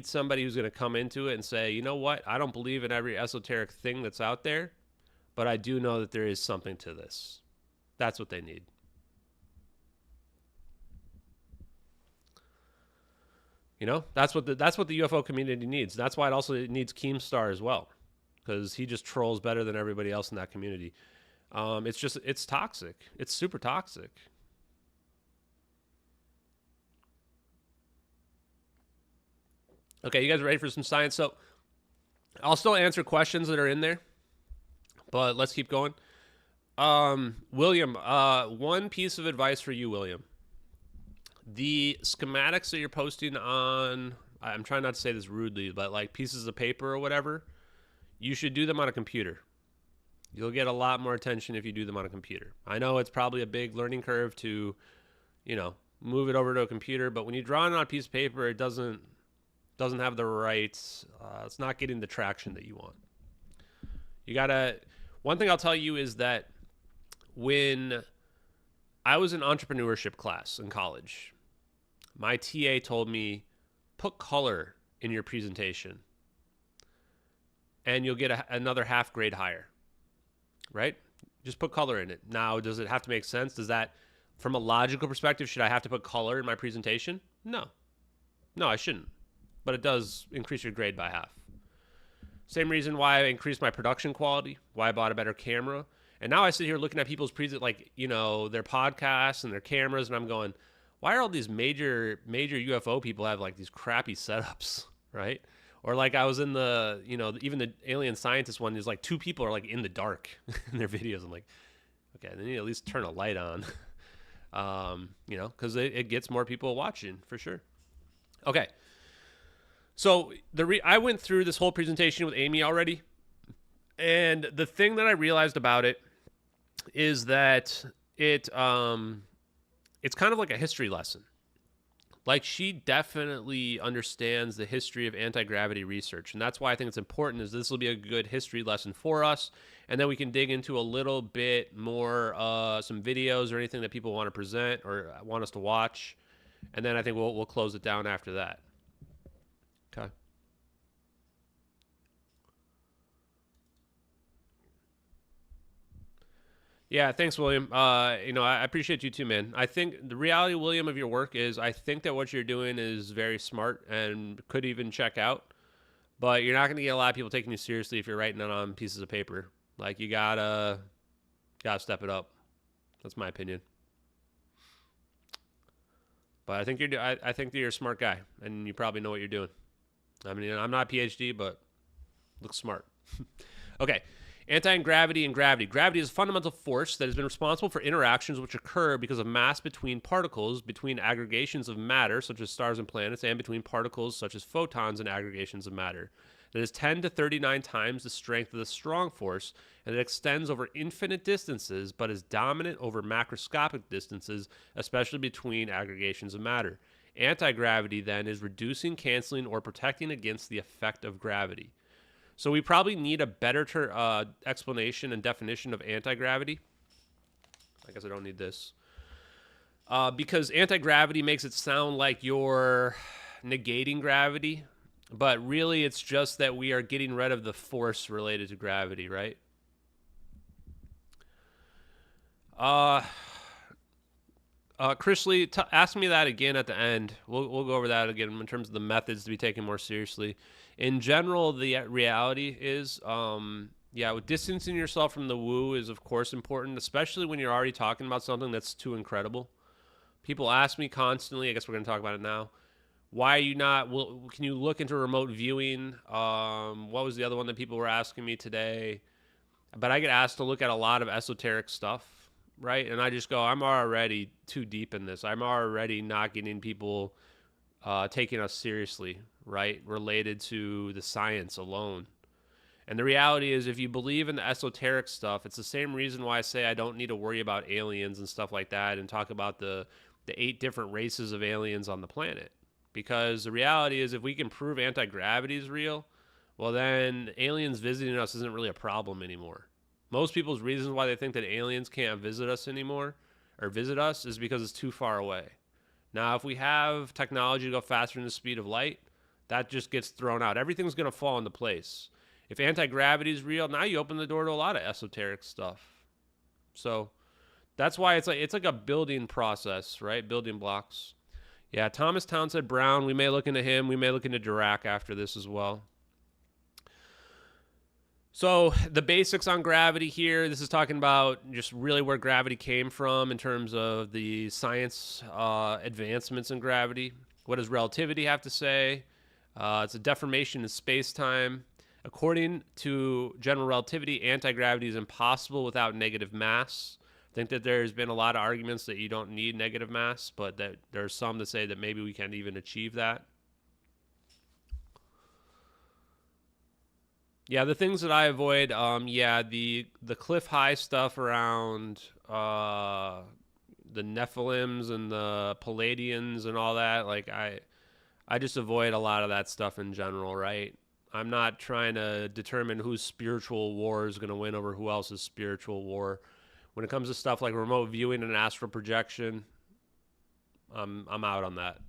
somebody who's gonna come into it and say, you know what? I don't believe in every esoteric thing that's out there, but I do know that there is something to this. That's what they need. You know, that's what the UFO community needs. That's why it needs Keemstar as well, because he just trolls better than everybody else in that community. It's toxic. It's super toxic. Okay, you guys ready for some science? So I'll still answer questions that are in there, but let's keep going. William, one piece of advice for you, William. The schematics that you're posting on, I'm trying not to say this rudely, but like pieces of paper or whatever, you should do them on a computer. You'll get a lot more attention if you do them on a computer. I know it's probably a big learning curve to, move it over to a computer, but when you draw it on a piece of paper, it doesn't have the right, it's not getting the traction that you want. One thing I'll tell you is that when I was in entrepreneurship class in college, my TA told me, put color in your presentation and you'll get another half grade higher, right? Just put color in it. Now, does it have to make sense? Does that, from a logical perspective, should I have to put color in my presentation? No, I shouldn't, but it does increase your grade by half. Same reason why I increased my production quality, why I bought a better camera. And now I sit here looking at people's their podcasts and their cameras, and I'm going, why are all these major UFO people have like these crappy setups, right? Or like I was in the, even the alien scientist one, there's like two people are like in the dark in their videos. I'm like, okay, they need to at least turn a light on, because it gets more people watching for sure. Okay, so I went through this whole presentation with Amy already, and the thing that I realized about it is that it's kind of like a history lesson. Like, she definitely understands the history of anti-gravity research, and that's why I think it's important, is this will be a good history lesson for us, and then we can dig into a little bit more some videos or anything that people want to present or want us to watch, and then I think we'll close it down after that. Okay. Yeah, thanks, William. You know, I appreciate you too, man. I think the reality, William, of your work is I think that what you're doing is very smart and could even check out, but you're not going to get a lot of people taking you seriously if you're writing it on pieces of paper. Like, you gotta step it up. That's my opinion. But I think I think that you're a smart guy, and you probably know what you're doing. I mean, I'm not a PhD, but looks smart. Okay. Anti-gravity and gravity. Gravity is a fundamental force that has been responsible for interactions which occur because of mass between particles, between aggregations of matter, such as stars and planets, and between particles, such as photons and aggregations of matter. That is 10 to 39 times the strength of the strong force, and it extends over infinite distances, but is dominant over macroscopic distances, especially between aggregations of matter. Anti-gravity, then, is reducing, canceling, or protecting against the effect of gravity. So we probably need a better explanation and definition of anti-gravity. I guess I don't need this. Because anti-gravity makes it sound like you're negating gravity, but really it's just that we are getting rid of the force related to gravity, right? Chris Lee, ask me that again at the end. We'll go over that again in terms of the methods to be taken more seriously. In general, the reality is, yeah, distancing yourself from the woo is, of course, important, especially when you're already talking about something that's too incredible. People ask me constantly, I guess we're going to talk about it now, why are you not, can you look into remote viewing? What was the other one that people were asking me today? But I get asked to look at a lot of esoteric stuff, right? And I just go, I'm already too deep in this. I'm already not getting people taking us seriously, right? Related to the science alone. And the reality is, if you believe in the esoteric stuff, it's the same reason why I say I don't need to worry about aliens and stuff like that and talk about the 8 different races of aliens on the planet. Because the reality is, if we can prove anti-gravity is real, well, then aliens visiting us isn't really a problem anymore. Most people's reasons why they think that aliens can't visit us anymore, or visit us, is because it's too far away. Now, if we have technology to go faster than the speed of light, that just gets thrown out. Everything's going to fall into place. If anti-gravity is real, now you open the door to a lot of esoteric stuff. So that's why it's like a building process, right? Building blocks. Yeah, Thomas Townsend Brown, we may look into him. We may look into Dirac after this as well. So the basics on gravity here, this is talking about just really where gravity came from in terms of the science advancements in gravity. What does relativity have to say? It's a deformation in space-time. According to general relativity, anti-gravity is impossible without negative mass. I think that there's been a lot of arguments that you don't need negative mass, but that there are some that say that maybe we can't even achieve that. Yeah, the things that I avoid, yeah, the cliff high stuff around the Nephilims and the Palladians and all that, like I just avoid a lot of that stuff in general, right? I'm not trying to determine whose spiritual war is going to win over who else's spiritual war. When it comes to stuff like remote viewing and astral projection, I'm out on that.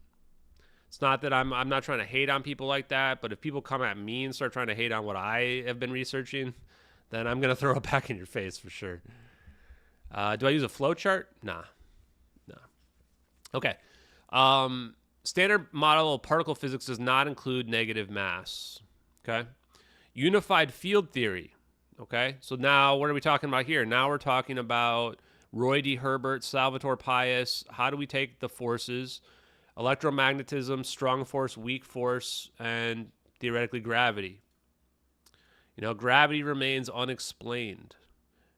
It's not that I'm not trying to hate on people like that, but if people come at me and start trying to hate on what I have been researching, then I'm going to throw it back in your face for sure. Do I use a flowchart? Nah. Okay. Standard model of particle physics does not include negative mass. Okay. Unified field theory. Okay. So now what are we talking about here? Now we're talking about Roy D. Herbert, Salvatore Pais. How do we take the forces, electromagnetism, strong force, weak force, and theoretically gravity? You know, gravity remains unexplained.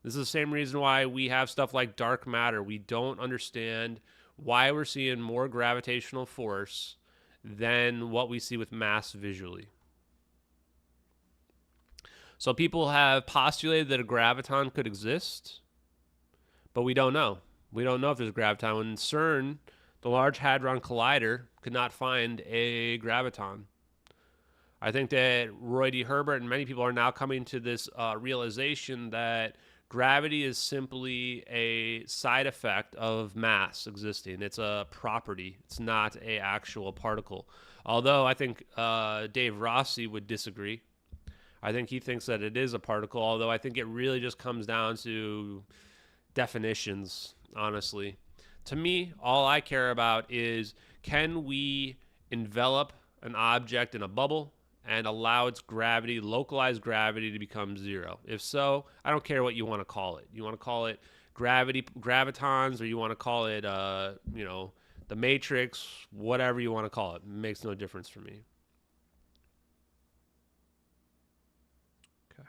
This is the same reason why we have stuff like dark matter. We don't understand why we're seeing more gravitational force than what we see with mass visually. So people have postulated that a graviton could exist, but we don't know. We don't know if there's a graviton. When CERN, the Large Hadron Collider, could not find a graviton. I think that Roy D. Herbert and many people are now coming to this realization that gravity is simply a side effect of mass existing. It's a property. It's not an actual particle. Although I think Dave Rossi would disagree. I think he thinks that it is a particle, although I think it really just comes down to definitions, honestly. To me, all I care about is, can we envelop an object in a bubble and allow its gravity, localized gravity, to become zero? If so, I don't care what you want to call it. You want to call it gravitons, or you want to call it, you know, the matrix, whatever you want to call it. It makes no difference for me. Okay.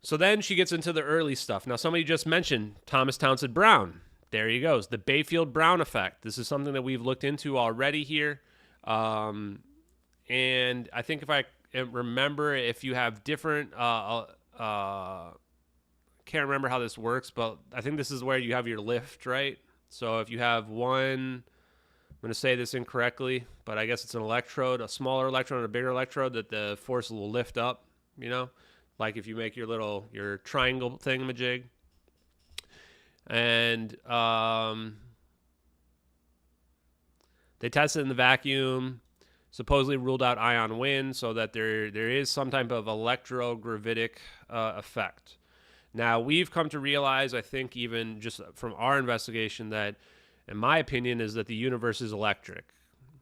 So then she gets into the early stuff. Now, somebody just mentioned Thomas Townsend Brown. There he goes. The Bayfield-Brown effect. This is something that we've looked into already here. And I think if I remember, if you have different, can't remember how this works, but I think this is where you have your lift, right? So if you have one, I'm going to say this incorrectly, but I guess it's an electrode, a smaller electrode and a bigger electrode, that the force will lift up, you know, like if you make your triangle thingamajig. And they tested in the vacuum, supposedly ruled out ion wind, so that there is some type of electrogravitic effect. Now, we've come to realize, I think even just from our investigation, that, in my opinion, is that the universe is electric,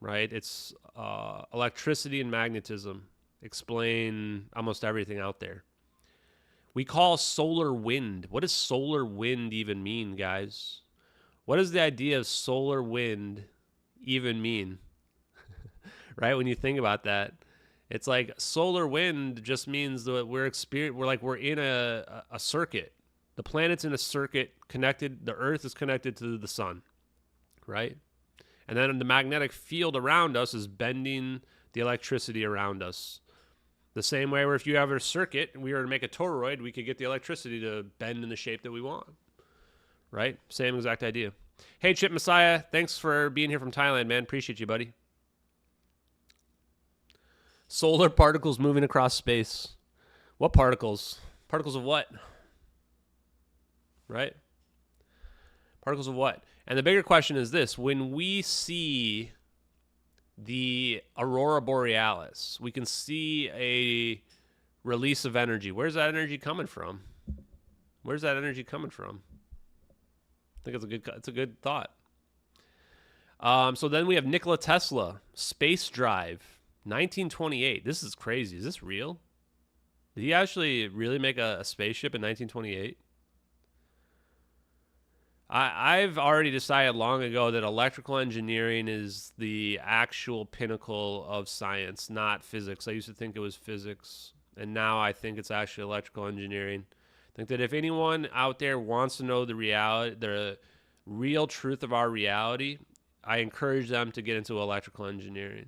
right? It's electricity and magnetism explain almost everything out there. We call solar wind. What does solar wind even mean, guys? What does the idea of solar wind even mean? Right? When you think about that, it's like solar wind just means that we're in a circuit. The planet's in a circuit connected. The Earth is connected to the sun, right? And then the magnetic field around us is bending the electricity around us. The same way where if you have a circuit and we were to make a toroid, we could get the electricity to bend in the shape that we want, right? Same exact idea. Hey, Chip Messiah, thanks for being here from Thailand, man. Appreciate you, buddy. Solar particles moving across space. What particles? Particles of what? Right? Particles of what? And the bigger question is this. When we see the aurora borealis, we can see a release of energy. Where's that energy coming from? Where's that energy coming from? I think it's a good thought. So then we have Nikola Tesla, space drive. 1928. This is crazy. Is this real? Did he actually really make a spaceship in 1928? I've already decided long ago that electrical engineering is the actual pinnacle of science, not physics. I used to think it was physics, and now I think it's actually electrical engineering. I think that if anyone out there wants to know the real truth of our reality, I encourage them to get into electrical engineering.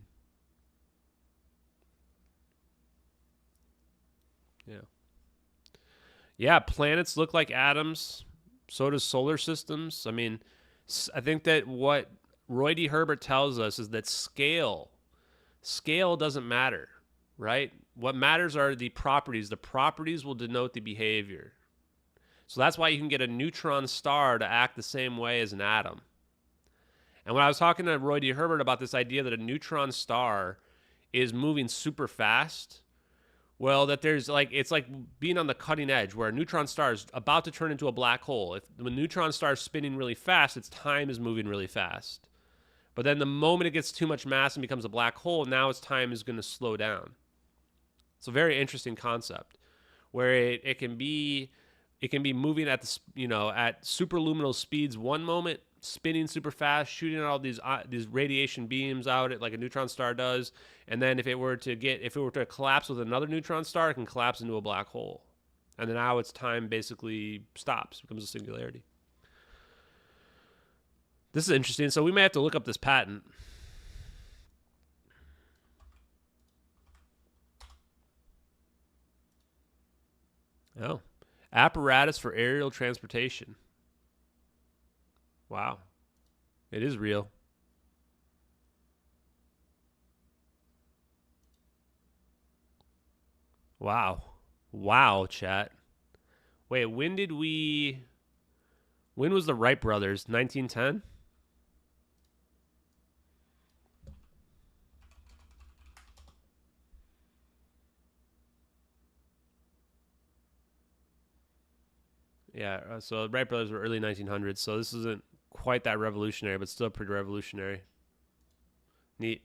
Yeah, planets look like atoms. So does solar systems. I mean, I think that what Roy D. Herbert tells us is that scale doesn't matter, right? What matters are the properties. The properties will denote the behavior. So that's why you can get a neutron star to act the same way as an atom. And when I was talking to Roy D. Herbert about this idea that a neutron star is moving super fast, well, that it's like being on the cutting edge where a neutron star is about to turn into a black hole. If the neutron star is spinning really fast, its time is moving really fast. But then the moment it gets too much mass and becomes a black hole, now its time is going to slow down. It's a very interesting concept where it can be moving at at superluminal speeds one moment, spinning super fast, shooting all these radiation beams out at like a neutron star does, and then if it were to collapse with another neutron star, it can collapse into a black hole, and then now its time basically stops, becomes a singularity. This is interesting. So we may have to look up this patent. Oh, apparatus for aerial transportation. Wow. It is real. Wow. Wow, chat. Wait, when was the Wright brothers? 1910? Yeah, so Wright brothers were early 1900s, so this isn't quite that revolutionary, but still pretty revolutionary. Neat.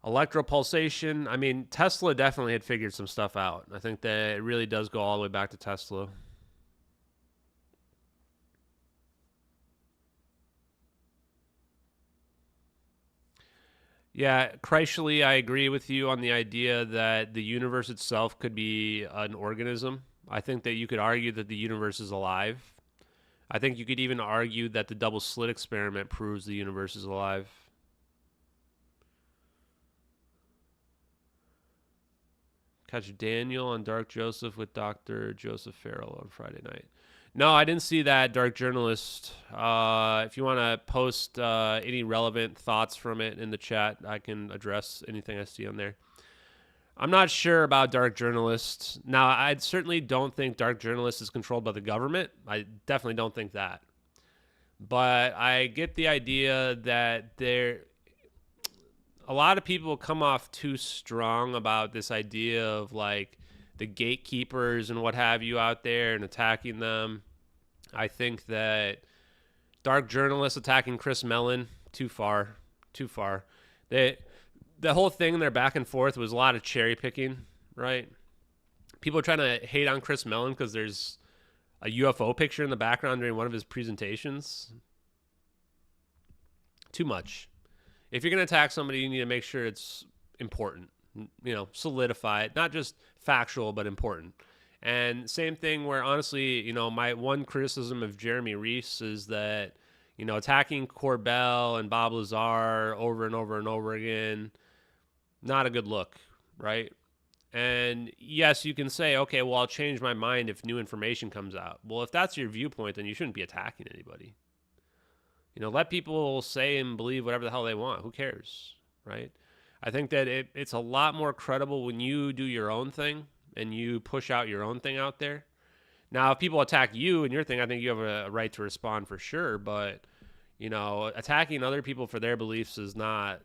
Electropulsation. I mean, Tesla definitely had figured some stuff out. I think that it really does go all the way back to Tesla. Yeah, Kreishley, I agree with you on the idea that the universe itself could be an organism. I think that you could argue that the universe is alive. I think you could even argue that the double slit experiment proves the universe is alive. Catch Daniel on Dark Joseph with Dr. Joseph Farrell on Friday night. No, I didn't see that, Dark Journalist. If you want to post any relevant thoughts from it in the chat, I can address anything I see on there. I'm not sure about Dark Journalist. Now, I certainly don't think Dark Journalist is controlled by the government. I definitely don't think that. But I get the idea that a lot of people come off too strong about this idea of like the gatekeepers and what have you out there and attacking them. I think that Dark Journalists attacking Chris Mellon, too far. The whole thing there back and forth was a lot of cherry picking, right? People are trying to hate on Chris Mellon because there's a UFO picture in the background during one of his presentations. Too much. If you're going to attack somebody, you need to make sure it's important. Solidify it. Not just factual, but important. And same thing where, honestly, my one criticism of Jeremy Reese is that, attacking Corbell and Bob Lazar over and over and over again, not a good look, right? And yes, you can say, okay, well, I'll change my mind if new information comes out. Well, if that's your viewpoint, then you shouldn't be attacking anybody. Let people say and believe whatever the hell they want. Who cares, right? I think that it's a lot more credible when you do your own thing and you push out your own thing out there. Now, if people attack you and your thing, I think you have a right to respond for sure. But, attacking other people for their beliefs is not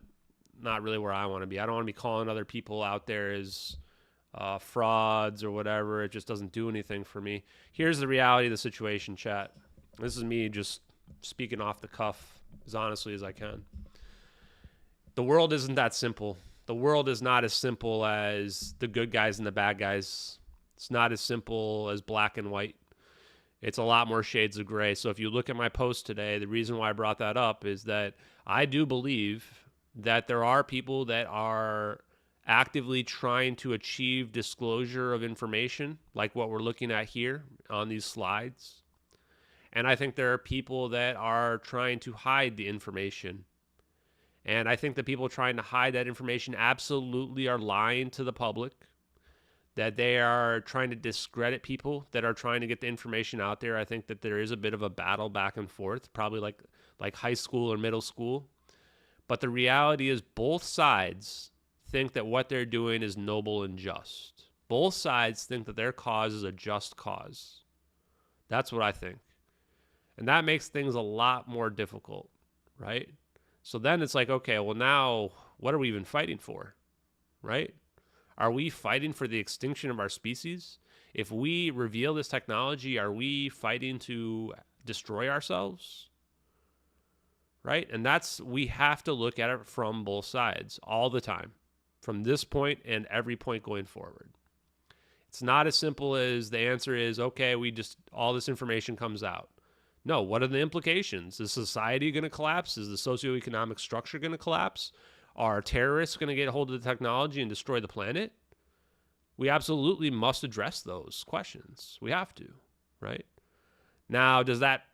really where I want to be. I don't want to be calling other people out there as frauds or whatever. It just doesn't do anything for me. Here's the reality of the situation, chat. This is me just speaking off the cuff as honestly as I can. The world isn't that simple. The world is not as simple as the good guys and the bad guys. It's not as simple as black and white. It's a lot more shades of gray. So if you look at my post today, the reason why I brought that up is that I do believe that there are people that are actively trying to achieve disclosure of information, like what we're looking at here on these slides. And I think there are people that are trying to hide the information. And I think the people trying to hide that information absolutely are lying to the public, that they are trying to discredit people that are trying to get the information out there. I think that there is a bit of a battle back and forth, probably like high school or middle school. But the reality is both sides think that what they're doing is noble and just. Both sides think that their cause is a just cause. That's what I think. And that makes things a lot more difficult, right? So then it's like, okay, well now, what are we even fighting for, right? Are we fighting for the extinction of our species? If we reveal this technology, are we fighting to destroy ourselves? Right? And we have to look at it from both sides all the time, from this point and every point going forward. It's not as simple as the answer is, okay, all this information comes out. No, what are the implications? Is society going to collapse? Is the socioeconomic structure going to collapse? Are terrorists going to get a hold of the technology and destroy the planet? We absolutely must address those questions. We have to, right? Now,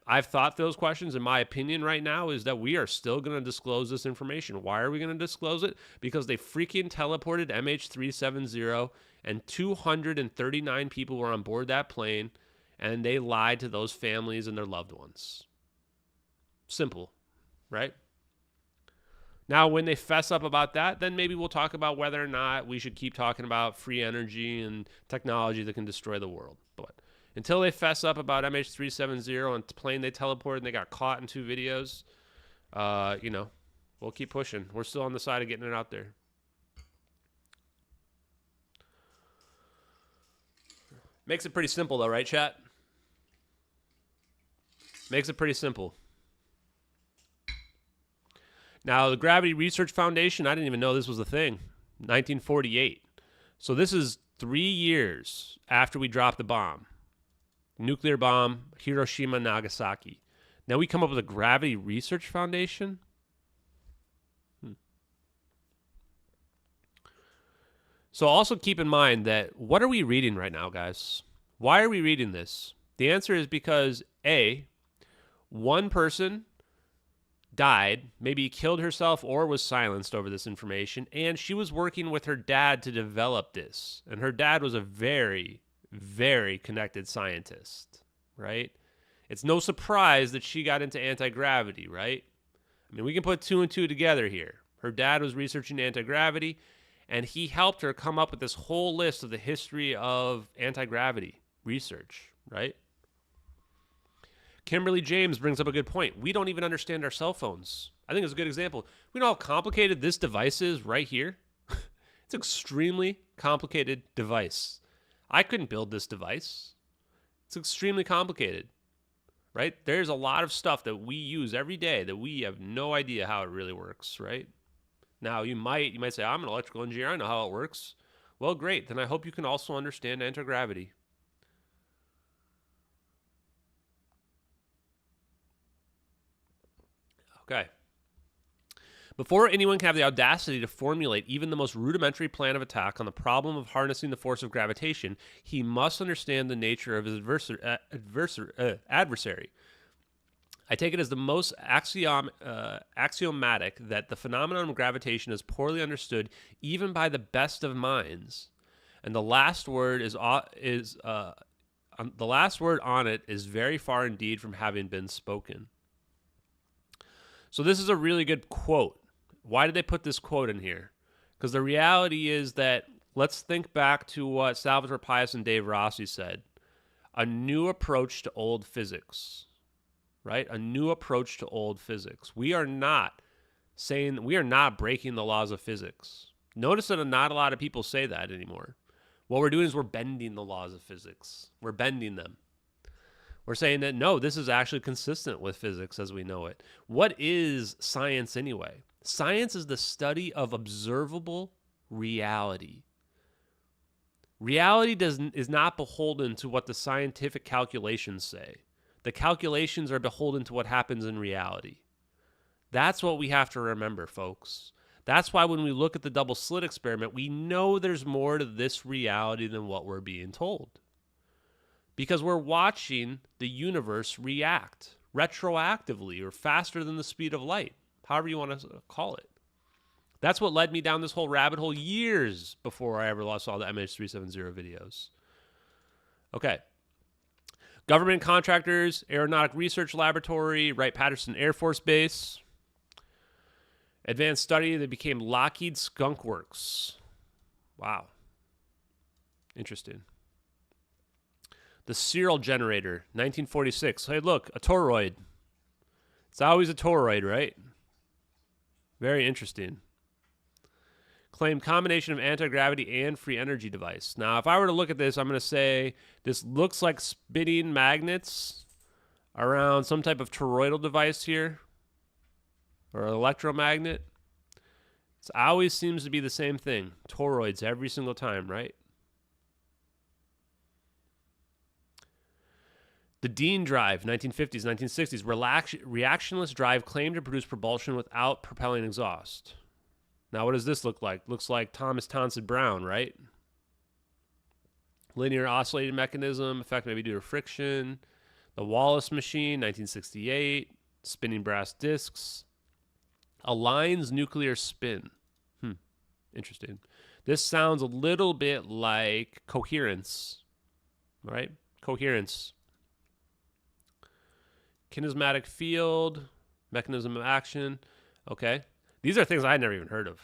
I've thought those questions, in my opinion right now, is that we are still going to disclose this information. Why are we going to disclose it? Because they freaking teleported MH370 and 239 people were on board that plane, and they lied to those families and their loved ones. Simple, right? Now, when they fess up about that, then maybe we'll talk about whether or not we should keep talking about free energy and technology that can destroy the world. But until they fess up about MH370 and the plane they teleported and they got caught in 2 videos, we'll keep pushing. We're still on the side of getting it out there. Makes it pretty simple though, right, chat? Makes it pretty simple. Now, the Gravity Research Foundation, I didn't even know this was a thing. 1948. So this is 3 years after we dropped the bomb. Nuclear bomb, Hiroshima, Nagasaki. Now we come up with a Gravity Research Foundation? So also keep in mind that what are we reading right now, guys? Why are we reading this? The answer is because A, one person died, maybe killed herself or was silenced over this information, and she was working with her dad to develop this. And her dad was a very, very connected scientist, right? It's no surprise that she got into anti-gravity, right? I mean, we can put 2 and 2 together here. Her dad was researching anti-gravity, and he helped her come up with this whole list of the history of anti-gravity research, right? Kimberly James brings up a good point. We don't even understand our cell phones. I think it's a good example. We know how complicated this device is right here. It's an extremely complicated device. I couldn't build this device. It's extremely complicated, right? There's a lot of stuff that we use every day that we have no idea how it really works, right? Now, you might say, I'm an electrical engineer. I know how it works. Well, great. Then I hope you can also understand anti-gravity. Okay. Before anyone can have the audacity to formulate even the most rudimentary plan of attack on the problem of harnessing the force of gravitation, he must understand the nature of his adversary. I take it as the most axiomatic that the phenomenon of gravitation is poorly understood even by the best of minds, and the last word on it is very far indeed from having been spoken. So this is a really good quote. Why did they put this quote in here? Because the reality is that, let's think back to what Salvatore Pais and Dave Rossi said. A new approach to old physics. Right? A new approach to old physics. We are not breaking the laws of physics. Notice that not a lot of people say that anymore. What we're doing is we're bending the laws of physics. We're bending them. We're saying that, no, this is actually consistent with physics as we know it. What is science anyway? Science is the study of observable reality. Reality is not beholden to what the scientific calculations say. The calculations are beholden to what happens in reality. That's what we have to remember, folks. That's why when we look at the double slit experiment, we know there's more to this reality than what we're being told. Because we're watching the universe react retroactively or faster than the speed of light, however you want to call it. That's what led me down this whole rabbit hole years before I ever saw the MH370 videos. Okay. Government contractors, Aeronautic Research Laboratory, Wright-Patterson Air Force Base. Advanced study that became Lockheed Skunk Works. Wow. Interesting. The serial generator, 1946. Hey, look, a toroid. It's always a toroid, right? Very interesting. Claimed combination of anti-gravity and free energy device. Now, if I were to look at this, I'm going to say this looks like spinning magnets around some type of toroidal device here, or an electromagnet. It always seems to be the same thing. Toroids every single time, right? The Dean drive, 1950s, 1960s, reactionless drive claimed to produce propulsion without propelling exhaust. Now, what does this look like? Looks like Thomas Townsend Brown, right? Linear oscillating mechanism, effect maybe due to friction. The Wallace machine, 1968, spinning brass discs. Aligns nuclear spin. Interesting. This sounds a little bit like coherence, right? Coherence. Kinesmatic field, mechanism of action. Okay. These are things I had never even heard of.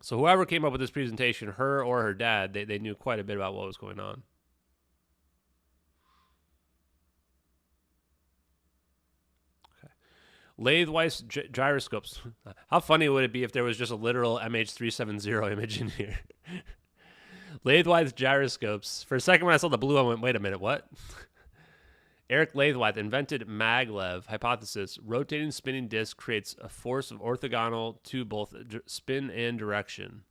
So whoever came up with this presentation, her or her dad, they knew quite a bit about what was going on. Okay. Lathe-wise gyroscopes. How funny would it be if there was just a literal MH370 image in here? Lathwise gyroscopes. For a second when I saw the blue, I went, wait a minute, what? Eric Lathwise invented maglev hypothesis. Rotating spinning disk creates a force of orthogonal to both spin and direction.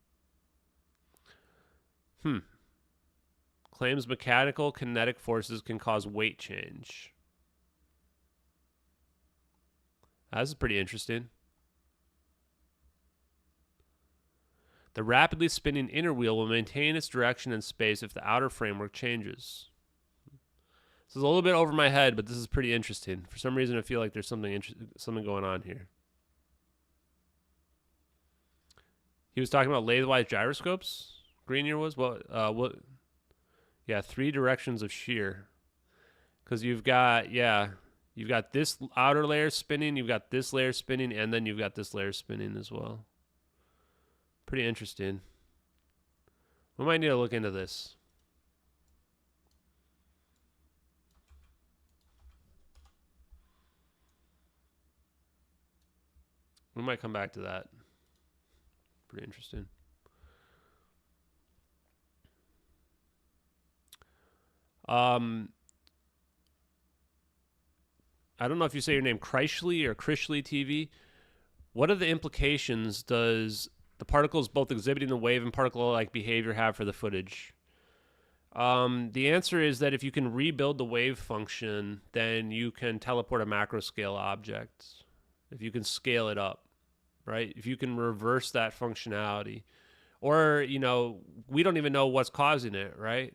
Claims mechanical kinetic forces can cause weight change. That's pretty interesting. The rapidly spinning inner wheel will maintain its direction in space if the outer framework changes. This is a little bit over my head, but this is pretty interesting. For some reason, I feel like there's something going on here. He was talking about lathwise gyroscopes. Greenier was what? Yeah, 3 directions of shear. Because you've got this outer layer spinning, you've got this layer spinning, and then you've got this layer spinning as well. Pretty interesting. We might need to look into this. We might come back to that. Pretty interesting. I don't know if you say your name Kreishley or Krishley TV. What are the implications does the particles both exhibiting the wave and particle-like behavior have for the footage? The answer is that if you can rebuild the wave function, then you can teleport a macro scale object. If you can scale it up, right? If you can reverse that functionality. Or, we don't even know what's causing it, right?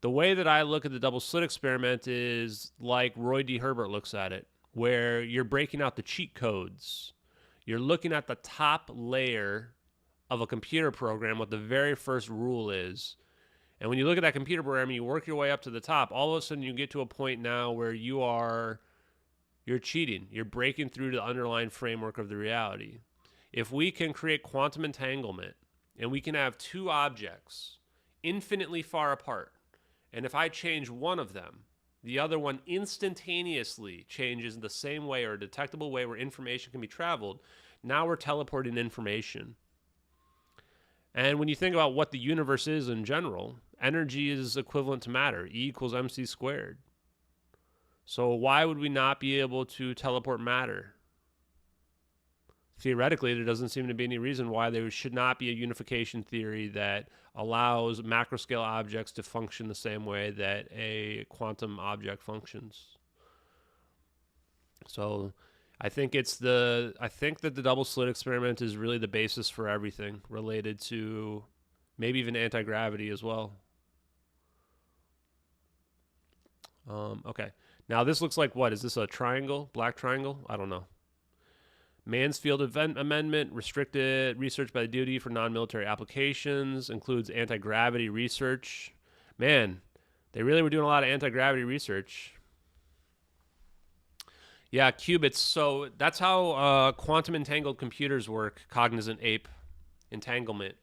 The way that I look at the double slit experiment is like Roy D. Herbert looks at it, where you're breaking out the cheat codes. You're looking at the top layer of a computer program, what the very first rule is. And when you look at that computer program and you work your way up to the top, all of a sudden you get to a point now where you're cheating. You're breaking through the underlying framework of the reality. If we can create quantum entanglement and we can have 2 objects infinitely far apart, and if I change one of them, the other one instantaneously changes in the same way or a detectable way where information can be traveled, now we're teleporting information. And when you think about what the universe is in general, energy is equivalent to matter. E equals mc squared. So why would we not be able to teleport matter? Theoretically, there doesn't seem to be any reason why there should not be a unification theory that allows macroscale objects to function the same way that a quantum object functions. So I think that the double slit experiment is really the basis for everything related to maybe even anti-gravity as well. Okay. Now this looks like what? Is this a triangle? Black triangle? I don't know. Mansfield Amendment, restricted research by the DoD for non-military applications, includes anti-gravity research. Man, they really were doing a lot of anti-gravity research. Yeah, qubits. So that's how quantum entangled computers work, cognizant ape entanglement.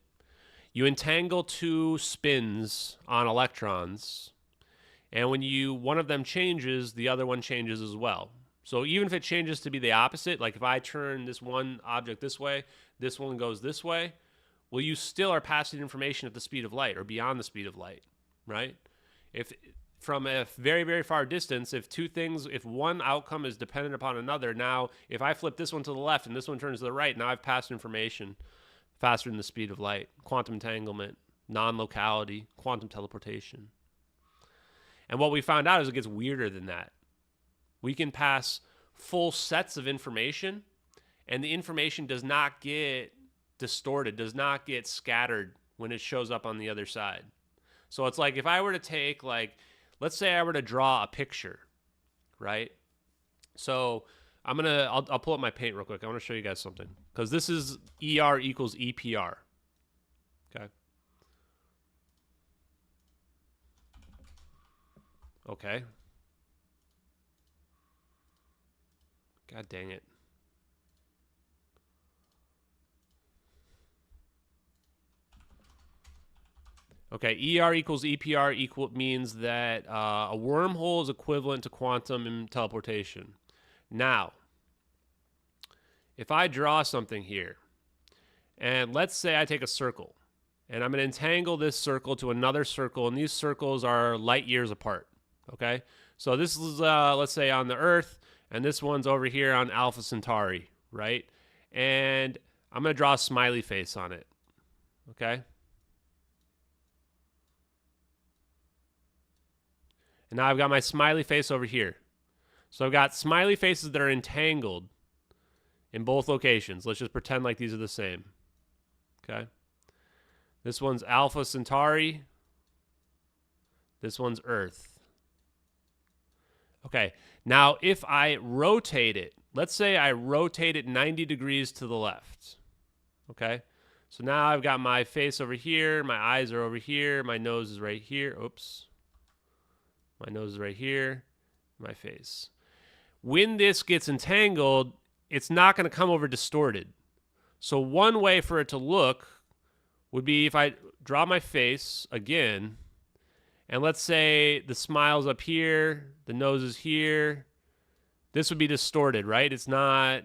You entangle 2 spins on electrons, and when one of them changes, the other one changes as well. So even if it changes to be the opposite, like if I turn this one object this way, this one goes this way, well, you still are passing information at the speed of light or beyond the speed of light, right? If from a very, very far distance, if one outcome is dependent upon another, now if I flip this one to the left and this one turns to the right, now I've passed information faster than the speed of light. Quantum entanglement, non-locality, quantum teleportation. And what we found out is it gets weirder than that. We can pass full sets of information, and the information does not get distorted, does not get scattered when it shows up on the other side. So it's like if I were to take, let's say I were to draw a picture, right? So I'll pull up my paint real quick. I want to show you guys something, because this is ER equals EPR. Okay. Okay. God dang it. Okay, ER equals EPR means that a wormhole is equivalent to quantum teleportation. Now, if I draw something here, and let's say I take a circle, And I'm going to entangle this circle to another circle, and these circles are light years apart, okay? So this is, let's say, on the Earth, and this one's over here on Alpha Centauri, right? And I'm going to draw a smiley face on it, okay? And now I've got my smiley face over here. So I've got smiley faces that are entangled in both locations. Let's just pretend like these are the same, okay? This one's Alpha Centauri. This one's Earth. Okay, now if I rotate it, let's say I rotate it 90 degrees to the left. Okay, so now I've got my face over here, my eyes are over here, my nose is right here. Oops. My nose is right here, my face. When this gets entangled, it's not going to come over distorted. So one way for it to look would be if I draw my face again, and let's say the smile's up here, the nose is here. This would be distorted, right? It's not,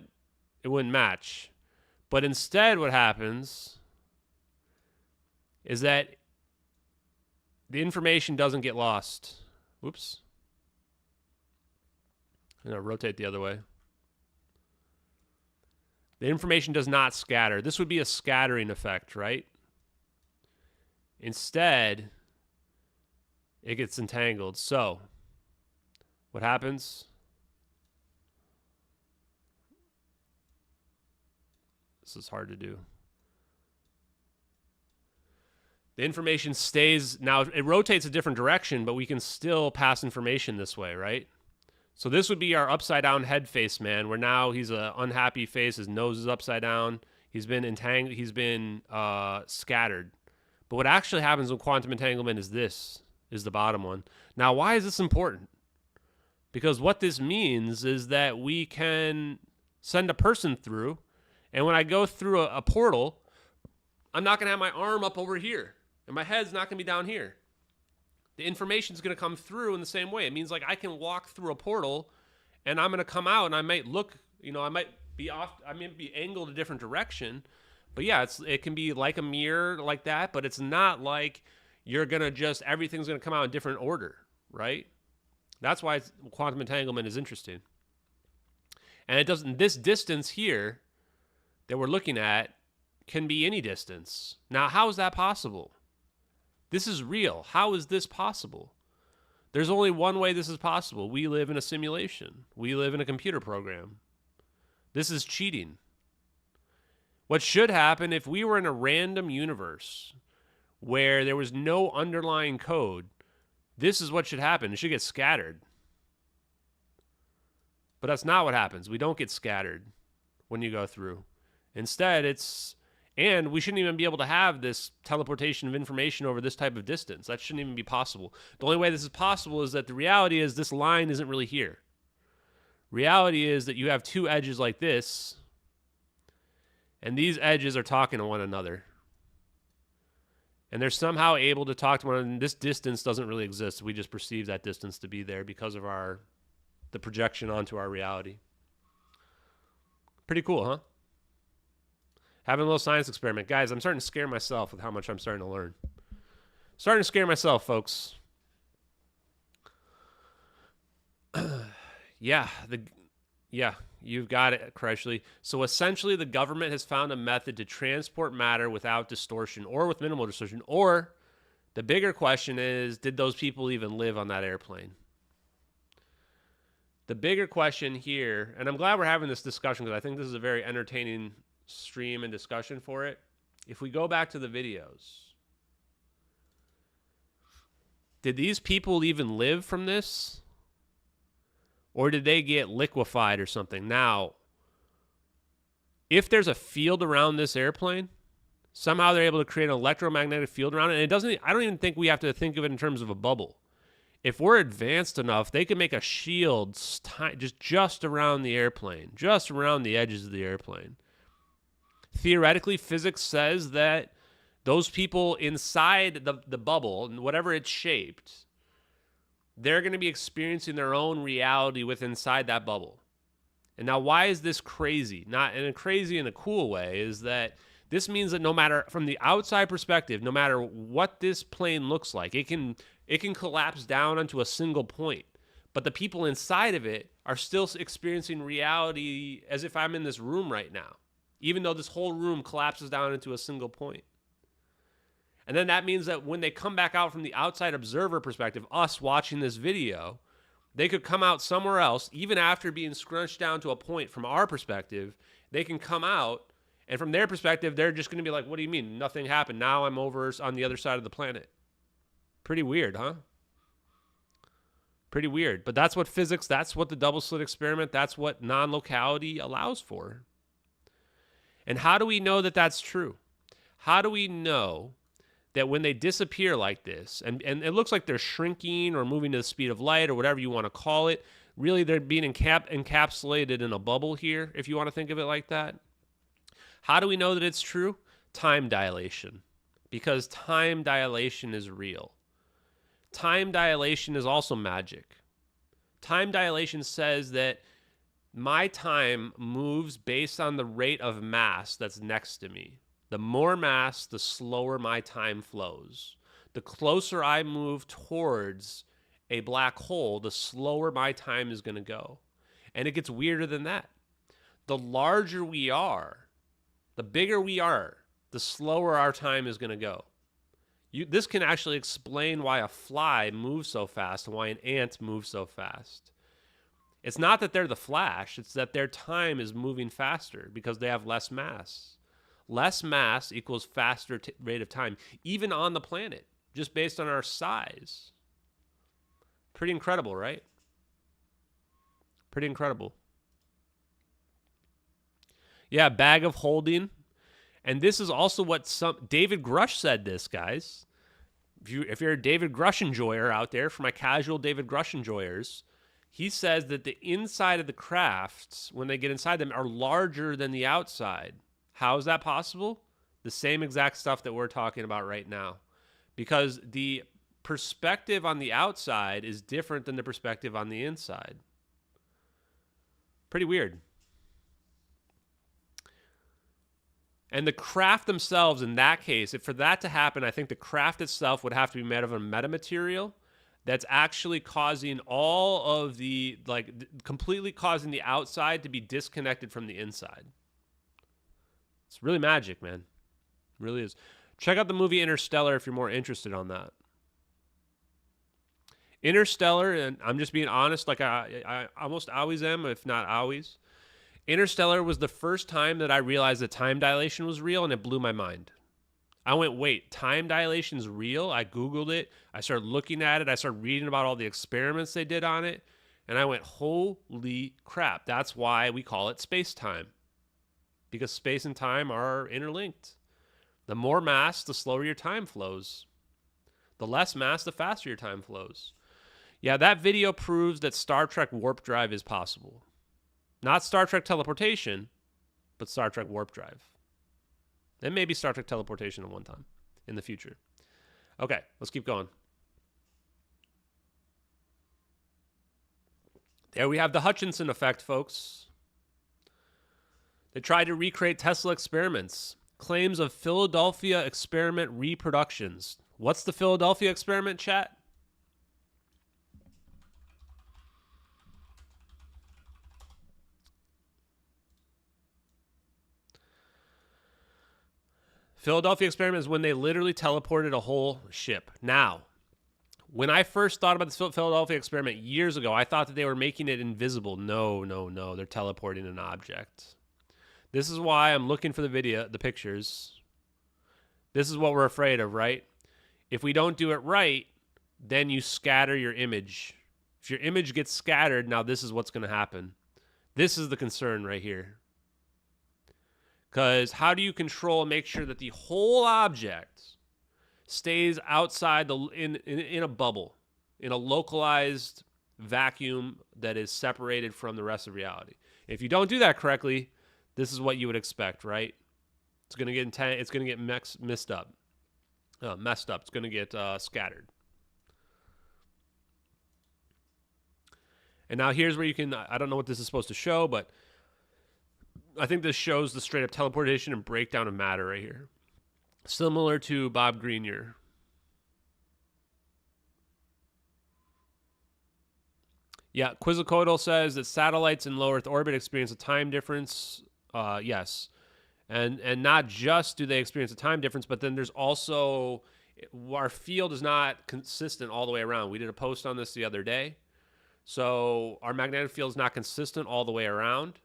it wouldn't match. But instead what happens is that the information doesn't get lost. Whoops. I'm going to rotate the other way. The information does not scatter. This would be a scattering effect, right? Instead, it gets entangled. So, what happens? This is hard to do. The information stays, now it rotates a different direction, but we can still pass information this way, right? So this would be our upside down head face man, where now he's an unhappy face, his nose is upside down, he's been entangled, he's been scattered. But what actually happens with quantum entanglement is this, is the bottom one. Now, why is this important? Because what this means is that we can send a person through, and when I go through a portal, I'm not going to have my arm up over here, and my head's not going to be down here. The information's going to come through in the same way. It means like I can walk through a portal, and I'm going to come out, and I might look, you know, I might be angled a different direction. But yeah, it can be like a mirror like that, but it's not like you're going to just, everything's going to come out in different order, right? That's why quantum entanglement is interesting. And it doesn't, this distance here that we're looking at can be any distance. Now, how is that possible? This is real. How is this possible? There's only one way this is possible. We live in a simulation. We live in a computer program. This is cheating. What should happen if we were in a random universe where there was no underlying code, this is what should happen. It should get scattered. But that's not what happens. We don't get scattered when you go through. Instead, and we shouldn't even be able to have this teleportation of information over this type of distance. That shouldn't even be possible. The only way this is possible is that the reality is this line isn't really here. Reality is that you have two edges like this, and these edges are talking to one another. And they're somehow able to talk to one another, and this distance doesn't really exist. We just perceive that distance to be there because of the projection onto our reality. Pretty cool, huh? Having a little science experiment. Guys, I'm starting to scare myself with how much I'm starting to learn. Starting to scare myself, folks. Yeah, you've got it, Crushly. So essentially, the government has found a method to transport matter without distortion or with minimal distortion. Or the bigger question is, did those people even live on that airplane? The bigger question here, and I'm glad we're having this discussion because I think this is a very entertaining stream and discussion for it. If we go back to the videos, did these people even live from this? Or did they get liquefied or something? Now, if there's a field around this airplane, somehow they're able to create an electromagnetic field around it, and it doesn't, I don't even think we have to think of it in terms of a bubble. If we're advanced enough, they can make a shield just around the airplane, just around the edges of the airplane. Theoretically, physics says that those people inside the bubble, whatever it's shaped, they're going to be experiencing their own reality within inside that bubble. And now, why is this crazy? Not in a crazy in a cool way, is that This means that no matter, from the outside perspective, no matter what this plane looks like, it can collapse down onto a single point. But the people inside of it are still experiencing reality as if I'm in this room right now, even though this whole room collapses down into a single point. And then that means that when they come back out from the outside observer perspective, us watching this video, they could come out somewhere else, even after being scrunched down to a point from our perspective. They can come out, and from their perspective, they're just going to be like, what do you mean? Nothing happened. Now I'm over on the other side of the planet. Pretty weird, huh? Pretty weird. But that's what physics, that's what the double slit experiment, that's what non-locality allows for. And how do we know that that's true? How do we know that when they disappear like this, and it looks like they're shrinking or moving to the speed of light or whatever you want to call it, really they're being encapsulated in a bubble here, if you want to think of it like that. How do we know that it's true? Time dilation. Because time dilation is real. Time dilation is also magic. Time dilation says that my time moves based on the rate of mass that's next to me. The more mass, the slower my time flows. The closer I move towards a black hole, the slower my time is going to go. And it gets weirder than that. The larger we are, the bigger we are, the slower our time is going to go. This can actually explain why a fly moves so fast and why an ant moves so fast. It's not that they're the Flash, it's that their time is moving faster because they have less mass. Less mass equals faster rate of time, even on the planet, just based on our size. Pretty incredible, right? Pretty incredible. Yeah, bag of holding. And this is also what David Grush said this, guys. If you're a David Grush enjoyer out there, for my casual David Grush enjoyers, he says that the inside of the crafts, when they get inside them, are larger than the outside. How is that possible? The same exact stuff that we're talking about right now. Because the perspective on the outside is different than the perspective on the inside. Pretty weird. And the craft themselves, in that case, if for that to happen, I think the craft itself would have to be made of a metamaterial that's actually causing all of the, completely causing the outside to be disconnected from the inside. It's really magic, man. It really is. Check out the movie Interstellar if you're more interested on that. Interstellar, and I'm just being honest, like I almost always am, if not always. Interstellar was the first time that I realized that time dilation was real, and it blew my mind. I went, wait, time dilation is real? I Googled it. I started looking at it. I started reading about all the experiments they did on it. And I went, holy crap. That's why we call it space-time. Because space and time are interlinked. The more mass, the slower your time flows. The less mass, the faster your time flows. Yeah, that video proves that Star Trek warp drive is possible. Not Star Trek teleportation, but Star Trek warp drive. And maybe Star Trek teleportation at one time in the future. Okay, let's keep going. There we have the Hutchinson effect, folks. They tried to recreate Tesla experiments. Claims of Philadelphia experiment reproductions. What's the Philadelphia experiment, chat? Philadelphia experiment is when they literally teleported a whole ship. Now, when I first thought about the Philadelphia experiment years ago, I thought that they were making it invisible. No. They're teleporting an object. This is why I'm looking for the pictures. This is what we're afraid of, right? If we don't do it right, then you scatter your image. If your image gets scattered, now this is what's going to happen. This is the concern right here. Because how do you control and make sure that the whole object stays outside in a bubble, in a localized vacuum that is separated from the rest of reality? If you don't do that correctly, this is what you would expect, right? It's going to get it's going to get messed up. It's going to get scattered. And now here's where you can, I don't know what this is supposed to show, but I think this shows the straight up teleportation and breakdown of matter right here. Similar to Bob Greenyer. Yeah, Quizzicoidal says that satellites in low Earth orbit experience a time difference. Yes. And not just do they experience a time difference, but then there's also, our field is not consistent all the way around. We did a post on this the other day. So our magnetic field is not consistent all the way around,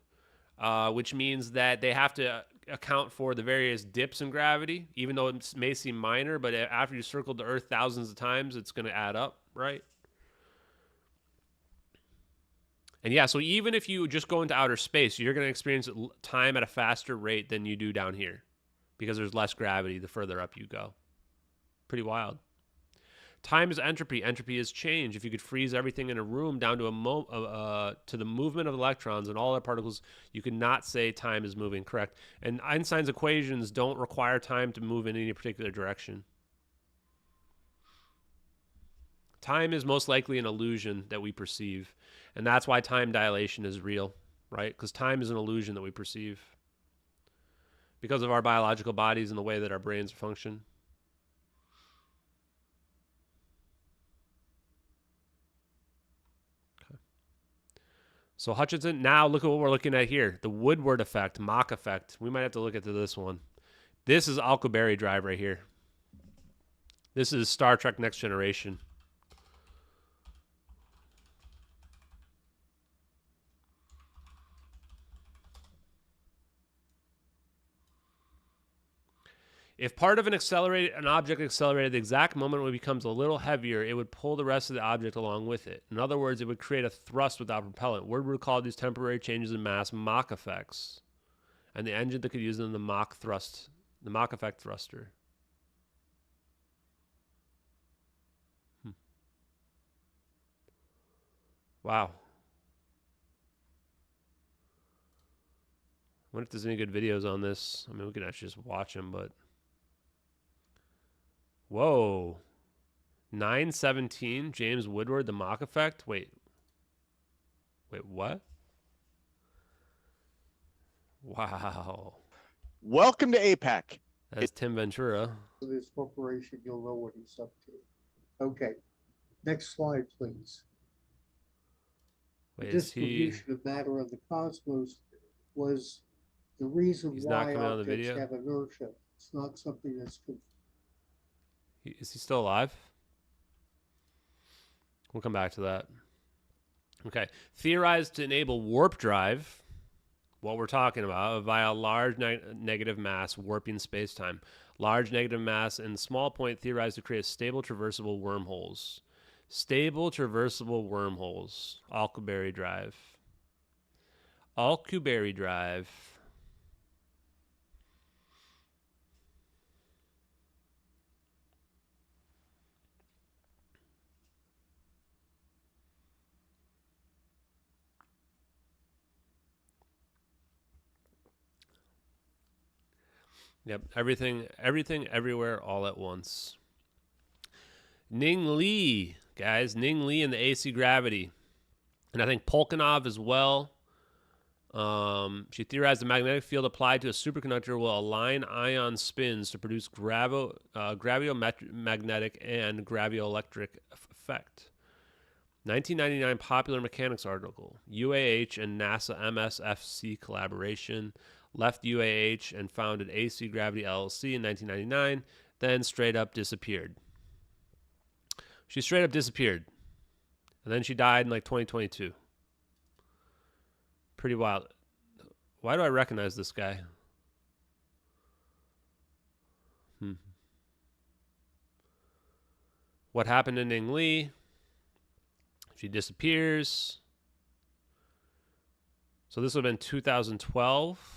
which means that they have to account for the various dips in gravity, even though it may seem minor, but after you circled the Earth thousands of times, it's going to add up, right? And yeah, so even if you just go into outer space, you're going to experience time at a faster rate than you do down here because there's less gravity the further up you go. Pretty wild. Time is entropy. Entropy is change. If you could freeze everything in a room down to to the movement of electrons and all other particles, you could not say time is moving. Correct. And Einstein's equations don't require time to move in any particular direction. Time is most likely an illusion that we perceive. And that's why time dilation is real, right? Because time is an illusion that we perceive because of our biological bodies and the way that our brains function. Okay. So Hutchinson, now look at what we're looking at here. The Woodward effect, Mach effect. We might have to look at this one. This is Alcubierre drive right here. This is Star Trek Next Generation. If part of an object accelerated the exact moment when it becomes a little heavier, it would pull the rest of the object along with it. In other words, it would create a thrust without propellant. Woodward called these temporary changes in mass Mach effects, and the engine that could use them the Mach effect thruster. Wow. I wonder if there's any good videos on this. I mean, we can actually just watch them, but... Whoa. 917, James Woodward, the Mach effect? Wait, what? Wow. Welcome to APAC. That's Tim Ventura. This corporation, you'll know what he's up to. Okay. Next slide, please. Wait, the distribution of matter of the cosmos was the reason why objects have inertia. It's not something that's... Is he still alive? We'll come back to that. Okay. Theorized to enable warp drive, what we're talking about, via large negative mass warping space-time. Large negative mass and small point theorized to create stable traversable wormholes. Stable traversable wormholes. Alcubierre drive. Alcubierre drive. Yep, everything, everywhere, all at once. Ning Li, guys. Ning Li and the AC gravity. And I think Polkinov as well. She theorized the magnetic field applied to a superconductor will align ion spins to produce gravio-magnetic and gravioelectric effect. 1999 Popular Mechanics article. UAH and NASA MSFC collaboration. Left UAH and founded AC Gravity LLC in 1999, then straight up disappeared. She straight up disappeared. And then she died in like 2022. Pretty wild. Why do I recognize this guy? What happened to Ning Li? She disappears. So this would have been 2012.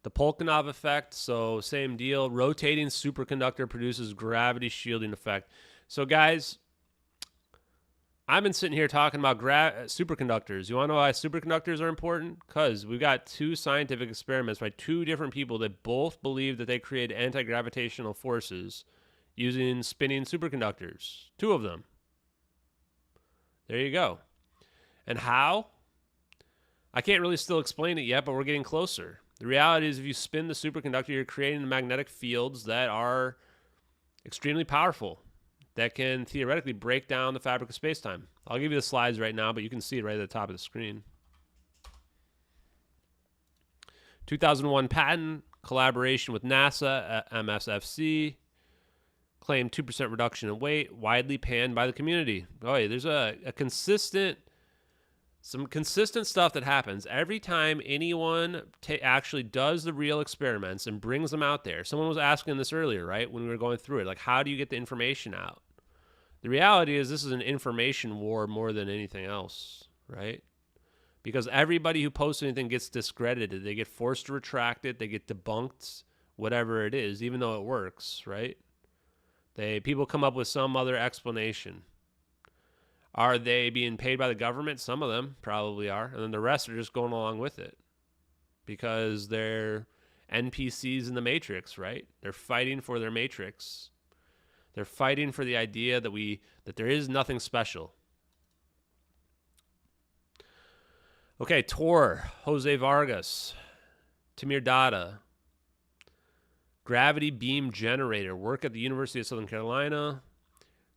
The Polkinov effect, so same deal. Rotating superconductor produces gravity shielding effect. So guys, I've been sitting here talking about superconductors. You want to know why superconductors are important? Because we've got two scientific experiments by two different people that both believe that they create anti-gravitational forces using spinning superconductors. Two of them. There you go. And how? I can't really still explain it yet, but we're getting closer. The reality is if you spin the superconductor, you're creating the magnetic fields that are extremely powerful, that can theoretically break down the fabric of space-time. I'll give you the slides right now, but you can see it right at the top of the screen. 2001 patent, collaboration with NASA, MSFC, claimed 2% reduction in weight, widely panned by the community. Oh, yeah, there's some consistent stuff that happens every time anyone actually does the real experiments and brings them out there. Someone was asking this earlier, right, when we were going through it, like, how do you get the information out? The reality is this is an information war more than anything else, right? Because everybody who posts anything gets discredited. They get forced to retract it. They get debunked, whatever it is, even though it works, right? People come up with some other explanation. Are they being paid by the government? Some of them probably are. And then the rest are just going along with it because they're NPCs in the Matrix, right? They're fighting for their Matrix. They're fighting for the idea that there is nothing special. Okay, Tor, Jose Vargas, Tamir Dada, gravity beam generator, work at the University of Southern Carolina,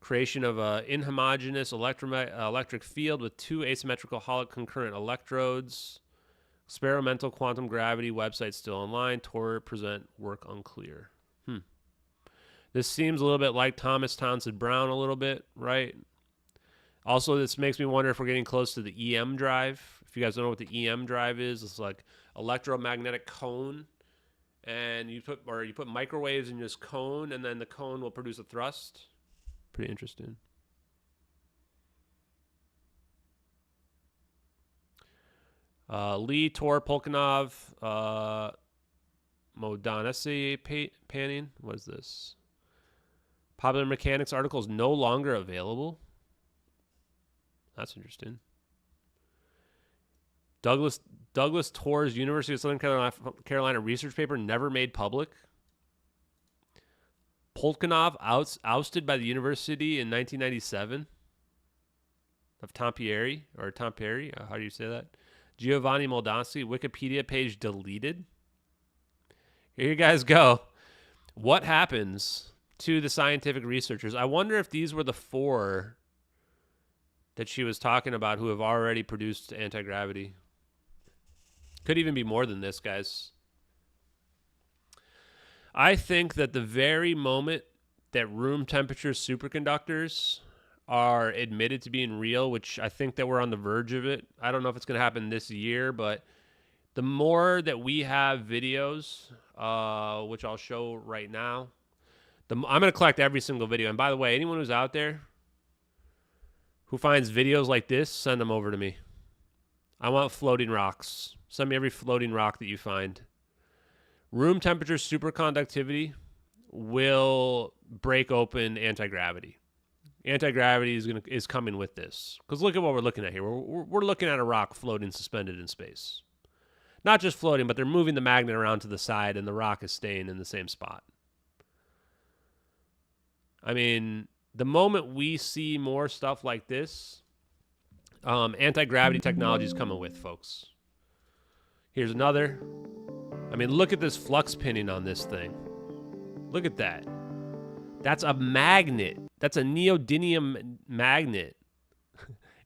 creation of an inhomogeneous electric field with 2 asymmetrical Hall concurrent electrodes, experimental quantum gravity, website still online, Tor present work unclear. This seems a little bit like Thomas Townsend Brown a little bit, right? Also, this makes me wonder if we're getting close to the EM drive. If you guys don't know what the EM drive is, it's like electromagnetic cone, and you put microwaves in this cone, and then the cone will produce a thrust. Pretty interesting. Lee, Tor, Polkinov, Modanasi panning. What is this? Popular Mechanics article is no longer available. That's interesting. Douglas Tor's University of Southern Carolina research paper never made public. Polkinov ousted by the university in 1997 of Tampere, how do you say that? Giovanni Moldavsky, Wikipedia page deleted. Here you guys go. What happens to the scientific researchers? I wonder if these were the 4 that she was talking about who have already produced anti-gravity. Could even be more than this, guys. I think that the very moment that room temperature superconductors are admitted to being real, which I think that we're on the verge of it. I don't know if it's going to happen this year, but the more that we have videos, which I'll show right now, I'm going to collect every single video. And by the way, anyone who's out there who finds videos like this, send them over to me. I want floating rocks. Send me every floating rock that you find. Room temperature superconductivity will break open anti-gravity. Anti-gravity is coming with this. Because look at what we're looking at here. We're looking at a rock floating suspended in space. Not just floating, but they're moving the magnet around to the side and the rock is staying in the same spot. I mean, the moment we see more stuff like this, anti-gravity technology is coming with, folks. Here's another. I mean, look at this flux pinning on this thing. Look at that. That's a magnet. That's a neodymium magnet.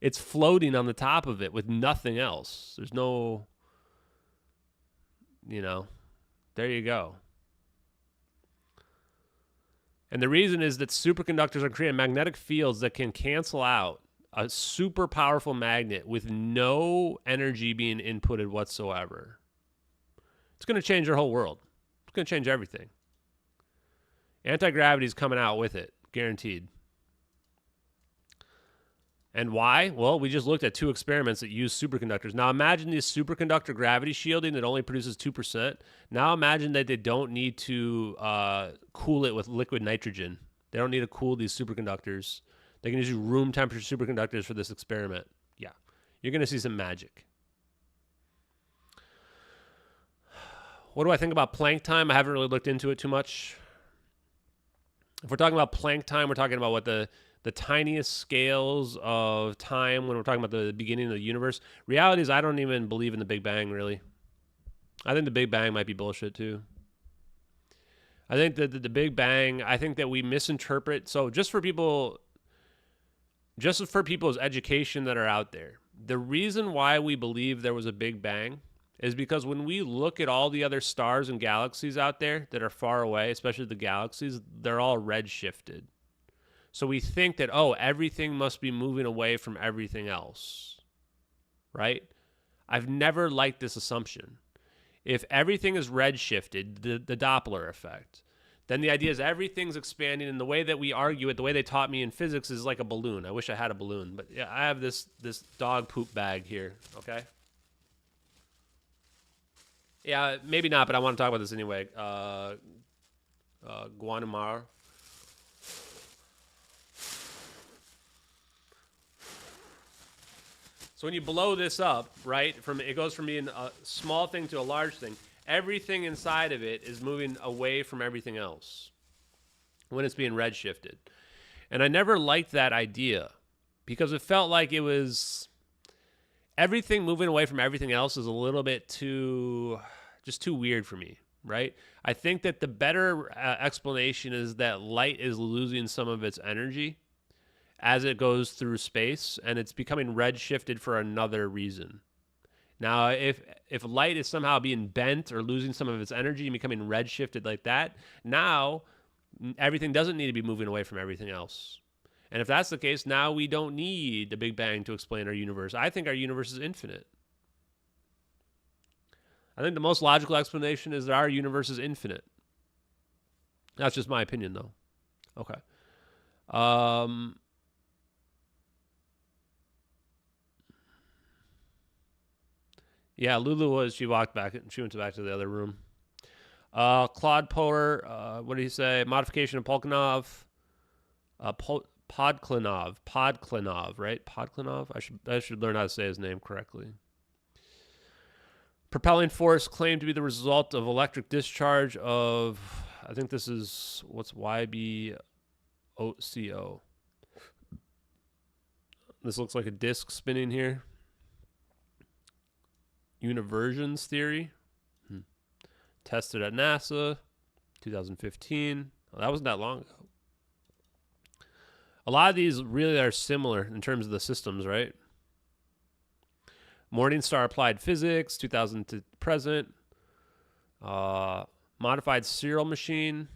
It's floating on the top of it with nothing else. There's no, there you go. And the reason is that superconductors are creating magnetic fields that can cancel out a super powerful magnet with no energy being inputted whatsoever. It's going to change our whole world. It's going to change everything. Anti-gravity is coming out with it, guaranteed. And why? Well, we just looked at 2 experiments that use superconductors. Now imagine this superconductor gravity shielding that only produces 2%. Now imagine that they don't need to cool it with liquid nitrogen. They don't need to cool these superconductors. They can just use room temperature superconductors for this experiment. Yeah, you're going to see some magic. What do I think about Planck time? I haven't really looked into it too much. If we're talking about Planck time, we're talking about what the the tiniest scales of time when we're talking about the beginning of the universe. Reality is I don't even believe in the Big Bang, really. I think the Big Bang might be bullshit, too. I think that the Big Bang, I think that we misinterpret. So just for people's education that are out there, the reason why we believe there was a Big Bang is because when we look at all the other stars and galaxies out there that are far away, especially the galaxies, they're all redshifted. So we think that, oh, everything must be moving away from everything else, right? I've never liked this assumption. If everything is redshifted, the Doppler effect, then the idea is everything's expanding, and the way that we argue it, the way they taught me in physics, is like a balloon. I wish I had a balloon, but yeah, I have this dog poop bag here, okay? Yeah, maybe not, but I want to talk about this anyway. Guanamara. So when you blow this up, right, it goes from being a small thing to a large thing. Everything inside of it is moving away from everything else when it's being redshifted. And I never liked that idea because it felt like it was everything moving away from everything else is a little bit too weird for me, right? I think that the better explanation is that light is losing some of its energy as it goes through space, and it's becoming redshifted for another reason. Now, if light is somehow being bent or losing some of its energy and becoming redshifted like that, now everything doesn't need to be moving away from everything else. And if that's the case, now we don't need the Big Bang to explain our universe. I think our universe is infinite. I think the most logical explanation is that our universe is infinite. That's just my opinion, though. Okay. Yeah, Lulu she walked back, she went back to the other room. Claude Power, what did he say? Modification of Polkinov. Podklinov, right? Podklinov? I should learn how to say his name correctly. Propelling force claimed to be the result of electric discharge of, I think this is, what's YBCO? This looks like a disc spinning here. Universions theory. Tested at NASA, 2015. Well, that wasn't that long ago. A lot of these really are similar in terms of the systems, right? Morningstar Applied Physics, 2000 to present. Modified serial machine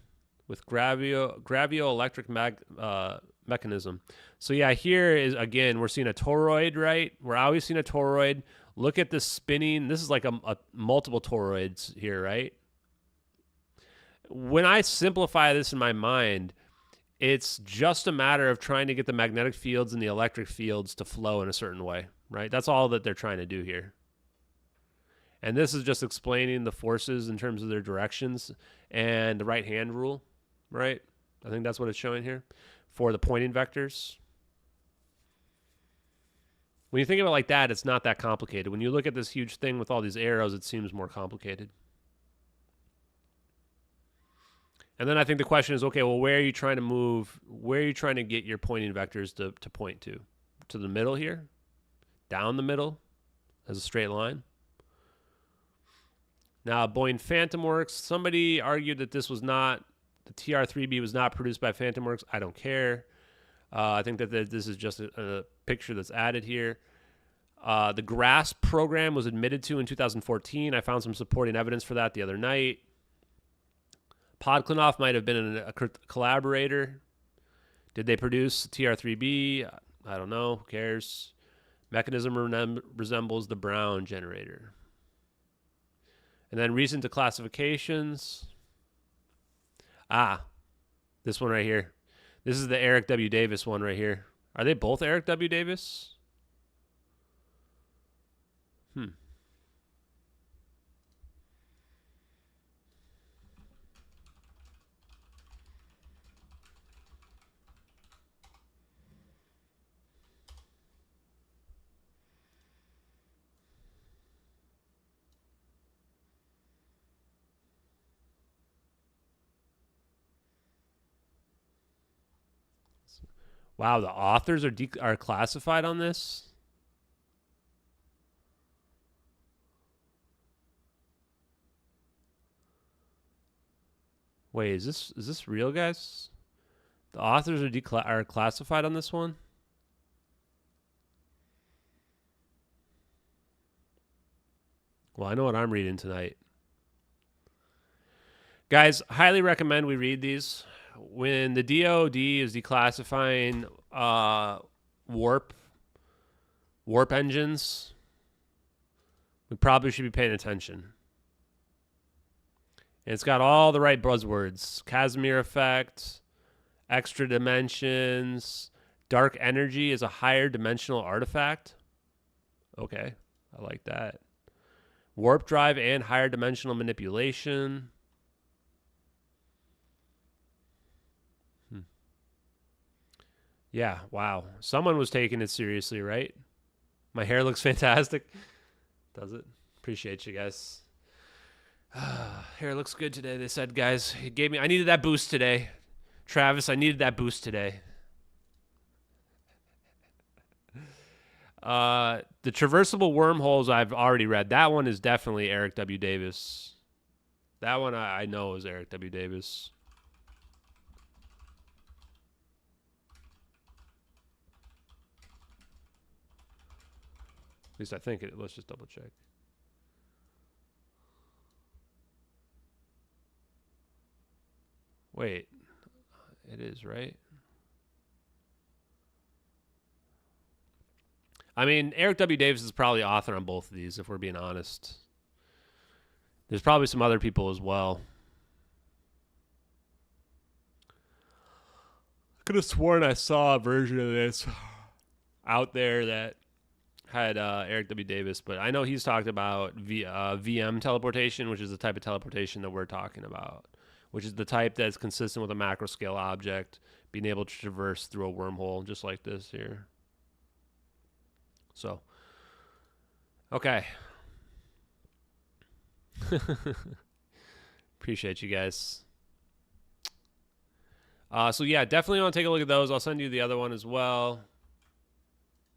with gravioelectric mechanism. So yeah, here is, again, we're seeing a toroid, right? We're always seeing a toroid. Look at the spinning. This is like a multiple toroids here, right? When I simplify this in my mind, it's just a matter of trying to get the magnetic fields and the electric fields to flow in a certain way, right? That's all that they're trying to do here. And this is just explaining the forces in terms of their directions and the right-hand rule, right? I think that's what it's showing here for the pointing vectors. When you think of it like that, it's not that complicated. When you look at this huge thing with all these arrows, it seems more complicated. And then I think the question is, okay, well, where are you trying to move? Where are you trying to get your pointing vectors to point to? To the middle here? Down the middle as a straight line? Now, Boeing Phantom Works, somebody argued that this was not, the TR-3B was not produced by Phantom Works. I don't care. I think that this is just a picture that's added here. The GRASP program was admitted to in 2014. I found some supporting evidence for that the other night. Podklinov might have been a collaborator. Did they produce TR-3B? I don't know. Who cares? Mechanism resembles the Brown generator. And then recent declassifications. This one right here. This is the Eric W. Davis one right here. Are they both Eric W. Davis? Wow, the authors are classified on this? Wait, is this real, guys? The authors are classified on this one? Well, I know what I'm reading tonight. Guys, highly recommend we read these. When the DoD is declassifying warp engines, we probably should be paying attention. And it's got all the right buzzwords. Casimir effect, extra dimensions, dark energy is a higher dimensional artifact. Okay, I like that. Warp drive and higher dimensional manipulation. Yeah, wow. Someone was taking it seriously, right? My hair looks fantastic. Does it? Appreciate you guys. Hair looks good today, they said, guys. I needed that boost today. Travis, I needed that boost today. The traversable wormholes I've already read. That one is definitely Eric W. Davis. That one I know is Eric W. Davis. At least I think it. Let's just double check. Wait. It is, right? I mean, Eric W. Davis is probably author on both of these, if we're being honest. There's probably some other people as well. I could have sworn I saw a version of this out there that had Eric W. Davis, but I know he's talked about VM teleportation, which is the type of teleportation that we're talking about, which is the type that's consistent with a macro scale object being able to traverse through a wormhole, just like this here. So, okay. Appreciate you guys. So yeah, definitely want to take a look at those. I'll send you the other one as well.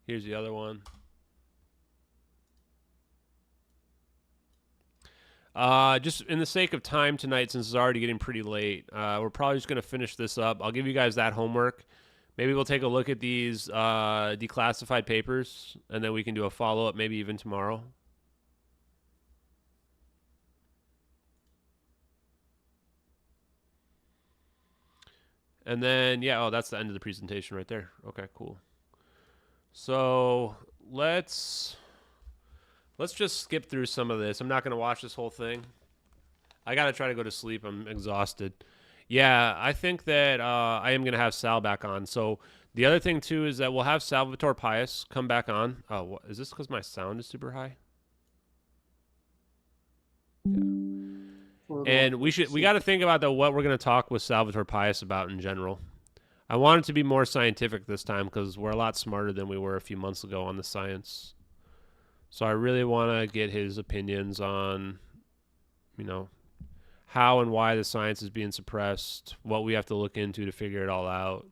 Here's the other one. Just in the sake of time tonight, since it's already getting pretty late, we're probably just going to finish this up. I'll give you guys that homework. Maybe we'll take a look at these declassified papers, and then we can do a follow-up maybe even tomorrow. And then, yeah, oh, that's the end of the presentation right there. Okay, cool. So let's just skip through some of this. I'm not going to watch this whole thing. I got to try to go to sleep. I'm exhausted. Yeah, I think that I am going to have Sal back on. So the other thing, too, is that we'll have Salvatore Pius come back on. Oh, what, is this because my sound is super high? Yeah. And we got to think about what we're going to talk with Salvatore Pius about in general. I want it to be more scientific this time because we're a lot smarter than we were a few months ago on the science. So I really want to get his opinions on, you know, how and why the science is being suppressed, what we have to look into to figure it all out,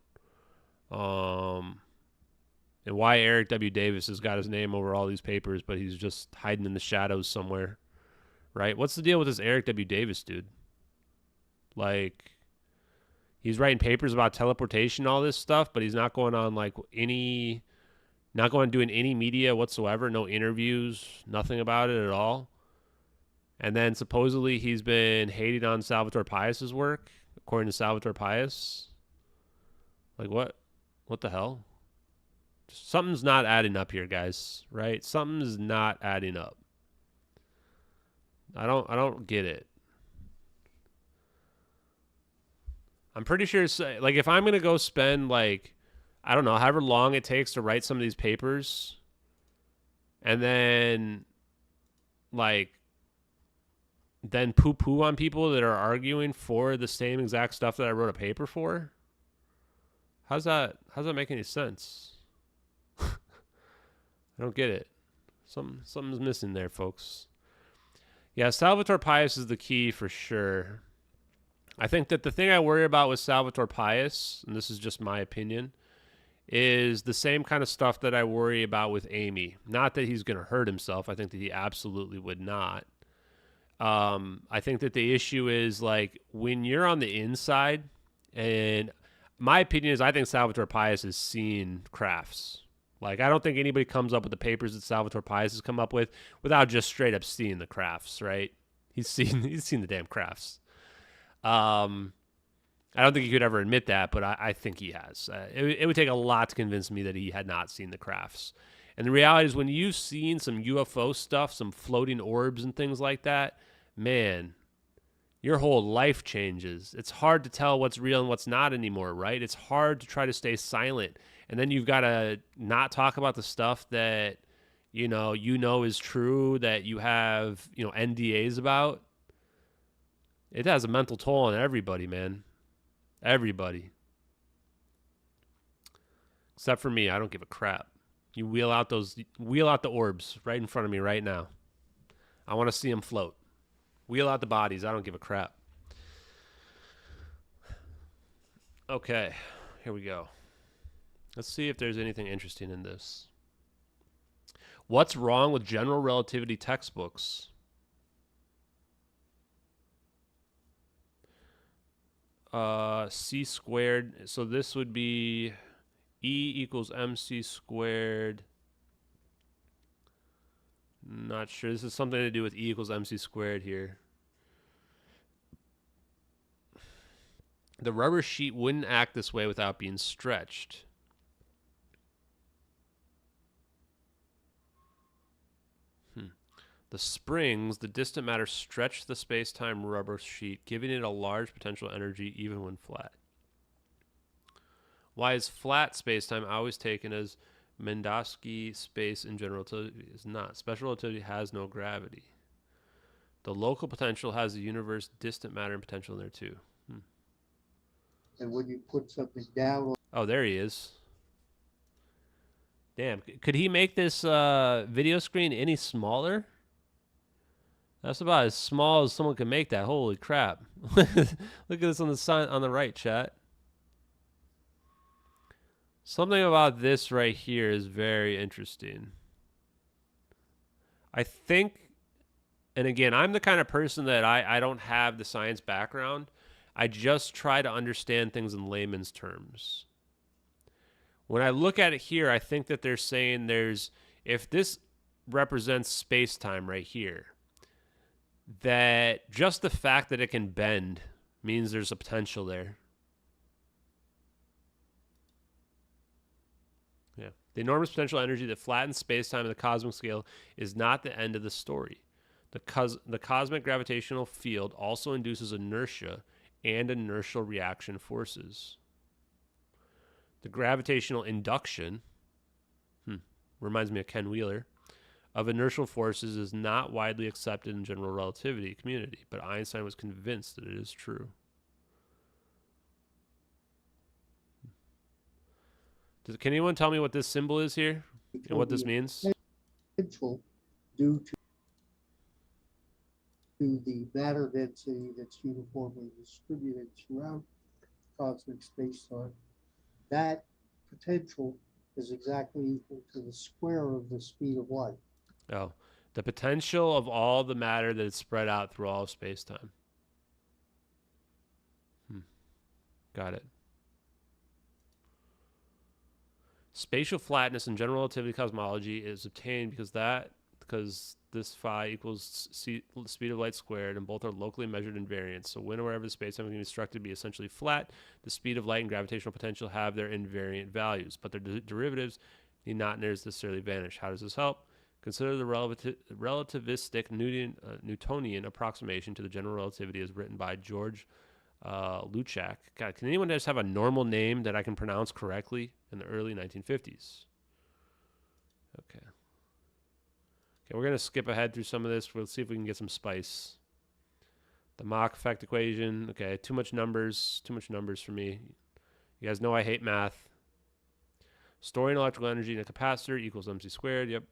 and why Eric W. Davis has got his name over all these papers, but he's just hiding in the shadows somewhere, right? What's the deal with this Eric W. Davis dude? Like, he's writing papers about teleportation, all this stuff, but he's not going on like not going doing any media whatsoever, no interviews, nothing about it at all. And then supposedly he's been hating on Salvatore Pius's work, according to Salvatore Pius. Like what? What the hell? Something's not adding up here, guys, right? Something's not adding up. I don't get it. I'm pretty sure like if I'm going to go spend like I don't know, however long it takes to write some of these papers, and then, like, then poo-poo on people that are arguing for the same exact stuff that I wrote a paper for? How's that make any sense? I don't get it. Something's missing there, folks. Yeah, Salvatore Pius is the key for sure. I think that the thing I worry about with Salvatore Pius, and this is just my opinion, is the same kind of stuff that I worry about with Amy. Not that he's going to hurt himself. I think that he absolutely would not. I think that the issue is, like, when you're on the inside, and my opinion is I think Salvatore Pais has seen crafts. Like, I don't think anybody comes up with the papers that Salvatore Pais has come up with without just straight up seeing the crafts, right? He's seen the damn crafts. I don't think he could ever admit that, but I think he has. It would take a lot to convince me that he had not seen the crafts. And the reality is, when you've seen some UFO stuff, some floating orbs and things like that, man, your whole life changes. It's hard to tell what's real and what's not anymore, right? It's hard to try to stay silent. And then you've got to not talk about the stuff that, you know is true, that you have, NDAs about. It has a mental toll on everybody, man. Everybody. Except for me. I don't give a crap. You wheel out the orbs right in front of me right now. I want to see them float. Wheel out the bodies. I don't give a crap. Okay, here we go. Let's see if there's anything interesting in this. What's wrong with general relativity textbooks? C squared. So this would be E equals MC squared. Not sure. This is something to do with E equals MC squared here. The rubber sheet wouldn't act this way without being stretched. The springs, the distant matter, stretch the space-time rubber sheet, giving it a large potential energy even when flat. Why is flat space-time always taken as Minkowski space in general relativity? Is not. Special relativity has no gravity. The local potential has the universe distant matter and potential in there too. And when you put something down... Oh, there he is. Damn. Could he make this video screen any smaller? That's about as small as someone can make that. Holy crap. Look at this on the side, on the right, chat. Something about this right here is very interesting. I think, and again, I'm the kind of person that I don't have the science background. I just try to understand things in layman's terms. When I look at it here, I think that they're saying if this represents space-time right here, that just the fact that it can bend means there's a potential there. Yeah. The enormous potential energy that flattens space-time in the cosmic scale is not the end of the story. The cosmic gravitational field also induces inertia and inertial reaction forces. The gravitational induction, reminds me of Ken Wheeler, of inertial forces is not widely accepted in general relativity community, but Einstein was convinced that it is true. Can anyone tell me what this symbol is here and what this means? Potential due to the matter density that's uniformly distributed throughout cosmic space-time. That potential is exactly equal to the square of the speed of light. Oh, the potential of all the matter that is spread out through all of space-time. Got it. Spatial flatness in general relativity cosmology is obtained because this phi equals speed of light squared, and both are locally measured invariants. So when or wherever the space-time can be constructed to be essentially flat, the speed of light and gravitational potential have their invariant values, but their derivatives need not necessarily vanish. How does this help? Consider the relativistic Newtonian approximation to the general relativity as written by George Lukács. God, can anyone just have a normal name that I can pronounce correctly in the early 1950s? Okay. Okay, we're going to skip ahead through some of this. We'll see if we can get some spice. The Mach effect equation. Okay, too much numbers for me. You guys know I hate math. Storing electrical energy in a capacitor equals MC squared. Yep.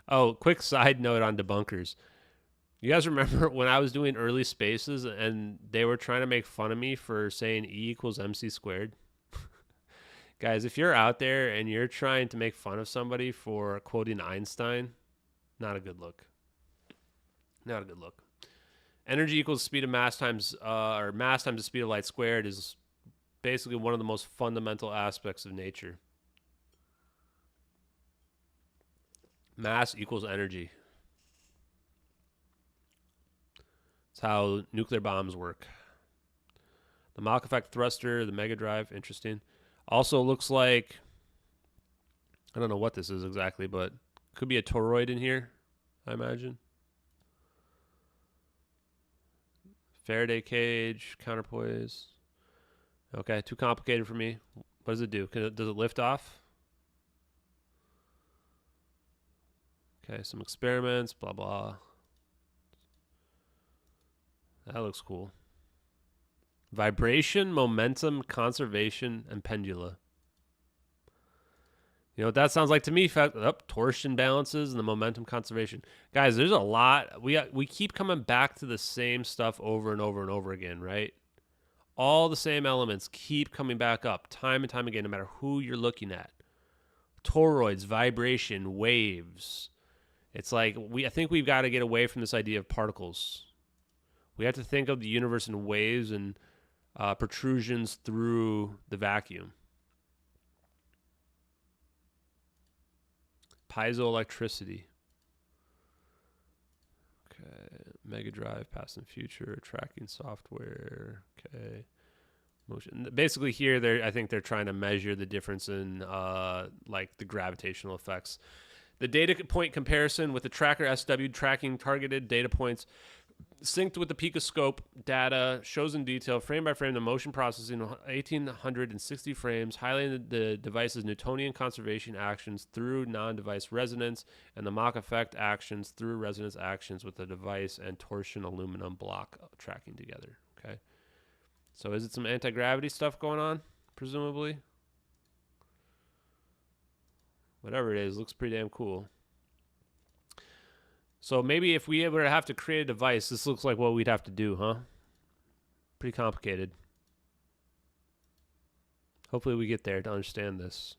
Oh, quick side note on debunkers. You guys remember when I was doing early spaces and they were trying to make fun of me for saying E equals MC squared? Guys, if you're out there and you're trying to make fun of somebody for quoting Einstein, not a good look. Not a good look. Energy equals speed of mass times, or mass times the speed of light squared is basically one of the most fundamental aspects of nature. Mass equals energy. It's how nuclear bombs work. The Mach effect thruster, the mega drive, interesting. Also looks like, I don't know what this is exactly, but could be a toroid in here, I imagine. Faraday cage, counterpoise. Okay, too complicated for me. What does it do? Does it lift off? Okay, some experiments, blah, blah. That looks cool. Vibration, momentum, conservation, and pendula. You know what that sounds like to me? Torsion balances and the momentum conservation. Guys, there's a lot. We keep coming back to the same stuff over and over and over again, right? All the same elements keep coming back up time and time again, no matter who you're looking at. Toroids, vibration, waves. It's like I think we've got to get away from this idea of particles. We have to think of the universe in waves and protrusions through the vacuum. Piezoelectricity. Okay. Mega drive, past and future, tracking software. Okay. Motion. Basically here, I think they're trying to measure the difference in like the gravitational effects. The data point comparison with the tracker SW tracking targeted data points synced with the picoscope data shows in detail, frame by frame, the motion processing 1,860 frames, highlighting the device's Newtonian conservation actions through non-device resonance and the Mach effect actions through resonance actions with the device and torsion aluminum block tracking together. Okay. So is it some anti-gravity stuff going on? Presumably. Whatever it is, looks pretty damn cool. So maybe if we were to have to create a device, this looks like what we'd have to do, huh? Pretty complicated. Hopefully we get there to understand this.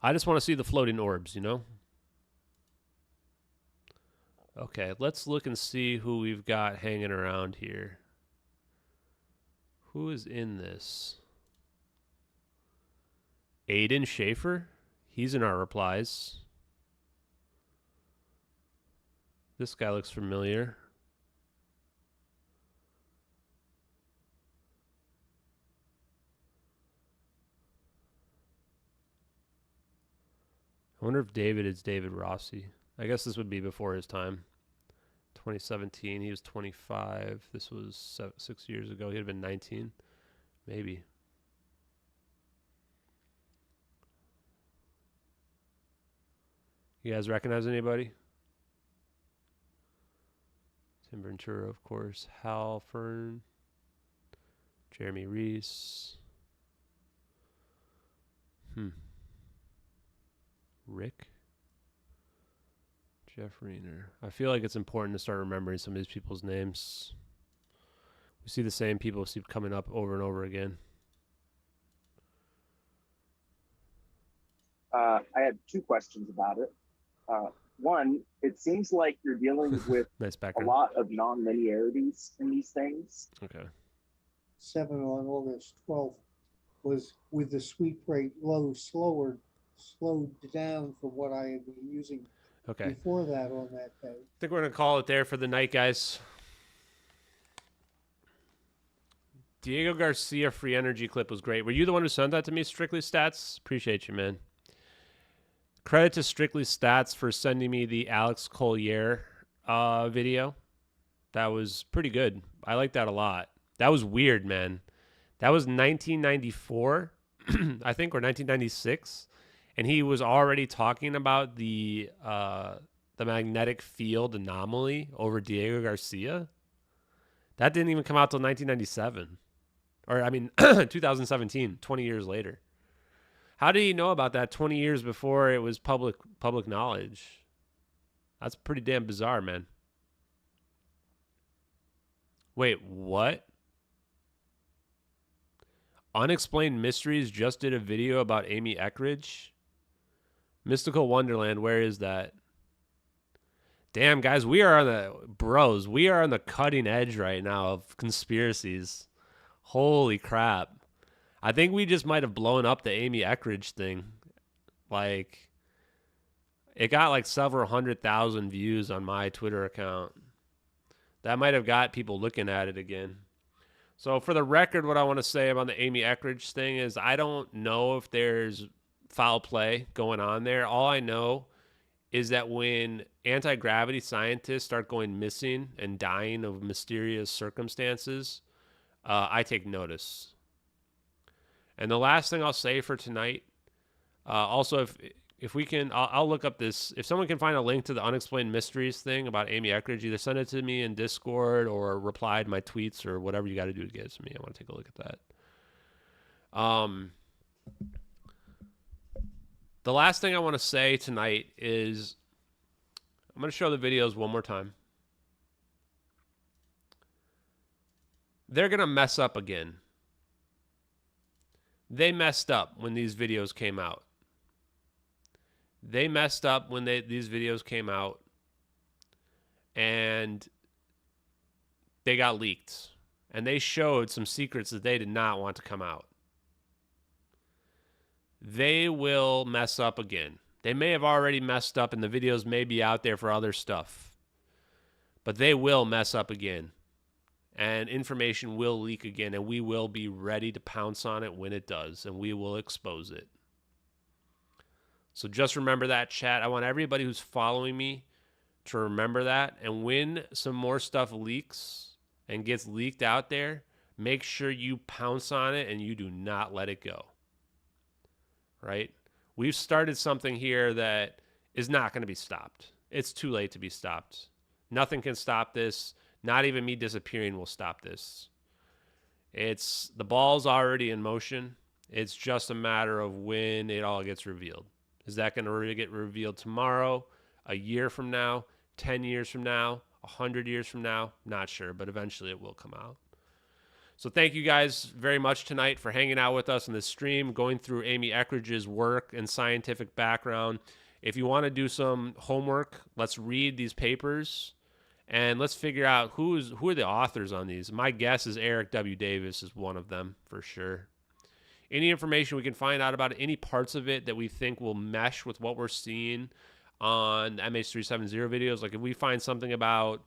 I just want to see the floating orbs, you know? Okay, let's look and see who we've got hanging around here. Who is in this? Aiden Schaefer? He's in our replies. This guy looks familiar. I wonder if David is David Rossi. I guess this would be before his time. 2017, he was 25. This was 6 years ago. He'd have been 19. Maybe. You guys recognize anybody? Tim Ventura, of course. Hal Fern. Jeremy Reese. Rick. Jeff Reiner. I feel like it's important to start remembering some of these people's names. We see the same people keep coming up over and over again. I had two questions about it. One, it seems like you're dealing with nice a lot of non-linearities in these things. Okay. 7 on August 12th was with the sweep rate low, slowed down from what I had been using before that on that day. I think we're going to call it there for the night, guys. Diego Garcia free energy clip was great. Were you the one who sent that to me, Strictly Stats? Appreciate you, man. Credit to Strictly Stats for sending me the Alex Collier video. That was pretty good. I like that a lot. That was weird, man. That was 1994, I think, or 1996. And he was already talking about the magnetic field anomaly over Diego Garcia. That didn't even come out till 1997. Or, I mean, 2017, 20 years later. How did he know about that 20 years before it was public knowledge? That's pretty damn bizarre, man. Wait, what? Unexplained Mysteries just did a video about Amy Eskridge. Mystical Wonderland, where is that? Damn, guys, we are on the cutting edge right now of conspiracies. Holy crap. I think we just might have blown up the Amy Eskridge thing. Like, it got like several 100,000 views on my Twitter account. That might have got people looking at it again. So for the record, what I want to say about the Amy Eskridge thing is I don't know if there's foul play going on there. All I know is that when anti-gravity scientists start going missing and dying of mysterious circumstances, I take notice. And the last thing I'll say for tonight, also if we can, I'll look up this. If someone can find a link to the Unexplained Mysteries thing about Amy Eskridge, either send it to me in Discord or reply to my tweets or whatever you got to do to get it to me. I want to take a look at that. The last thing I want to say tonight is I'm going to show the videos one more time. They're going to mess up again. They messed up when these videos came out. They messed up when these videos came out, and they got leaked, and they showed some secrets that they did not want to come out. They will mess up again. They may have already messed up, and the videos may be out there for other stuff, but they will mess up again, and information will leak again, and we will be ready to pounce on it when it does, and we will expose it. So just remember that, chat. I want everybody who's following me to remember that. And when some more stuff leaks and gets leaked out there, make sure you pounce on it and you do not let it go. Right? We've started something here that is not going to be stopped. It's too late to be stopped. Nothing can stop this. Not even me disappearing will stop this. The ball's already in motion. It's just a matter of when it all gets revealed. Is that going to get revealed tomorrow, a year from now, 10 years from now, 100 years from now? Not sure, but eventually it will come out. So thank you guys very much tonight for hanging out with us in this stream, going through Amy Eskridge's work and scientific background. If you want to do some homework, let's read these papers and let's figure out who are the authors on these. My guess is Eric W. Davis is one of them for sure. Any information we can find out about any parts of it that we think will mesh with what we're seeing on the MH370 videos, like if we find something about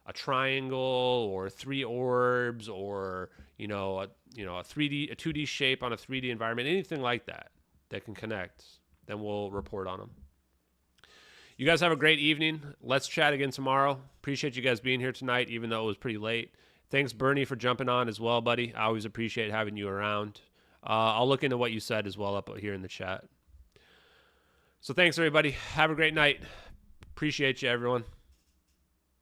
a triangle or 3 orbs or a 2D shape on a 3D environment, anything like that can connect, then we'll report on them. You guys have a great evening. Let's chat again tomorrow. Appreciate you guys being here tonight, even though it was pretty late. Thanks, Bernie, for jumping on as well, buddy. I always appreciate having you around. I'll look into what you said as well up here in the chat. So thanks, everybody. Have a great night. Appreciate you, everyone.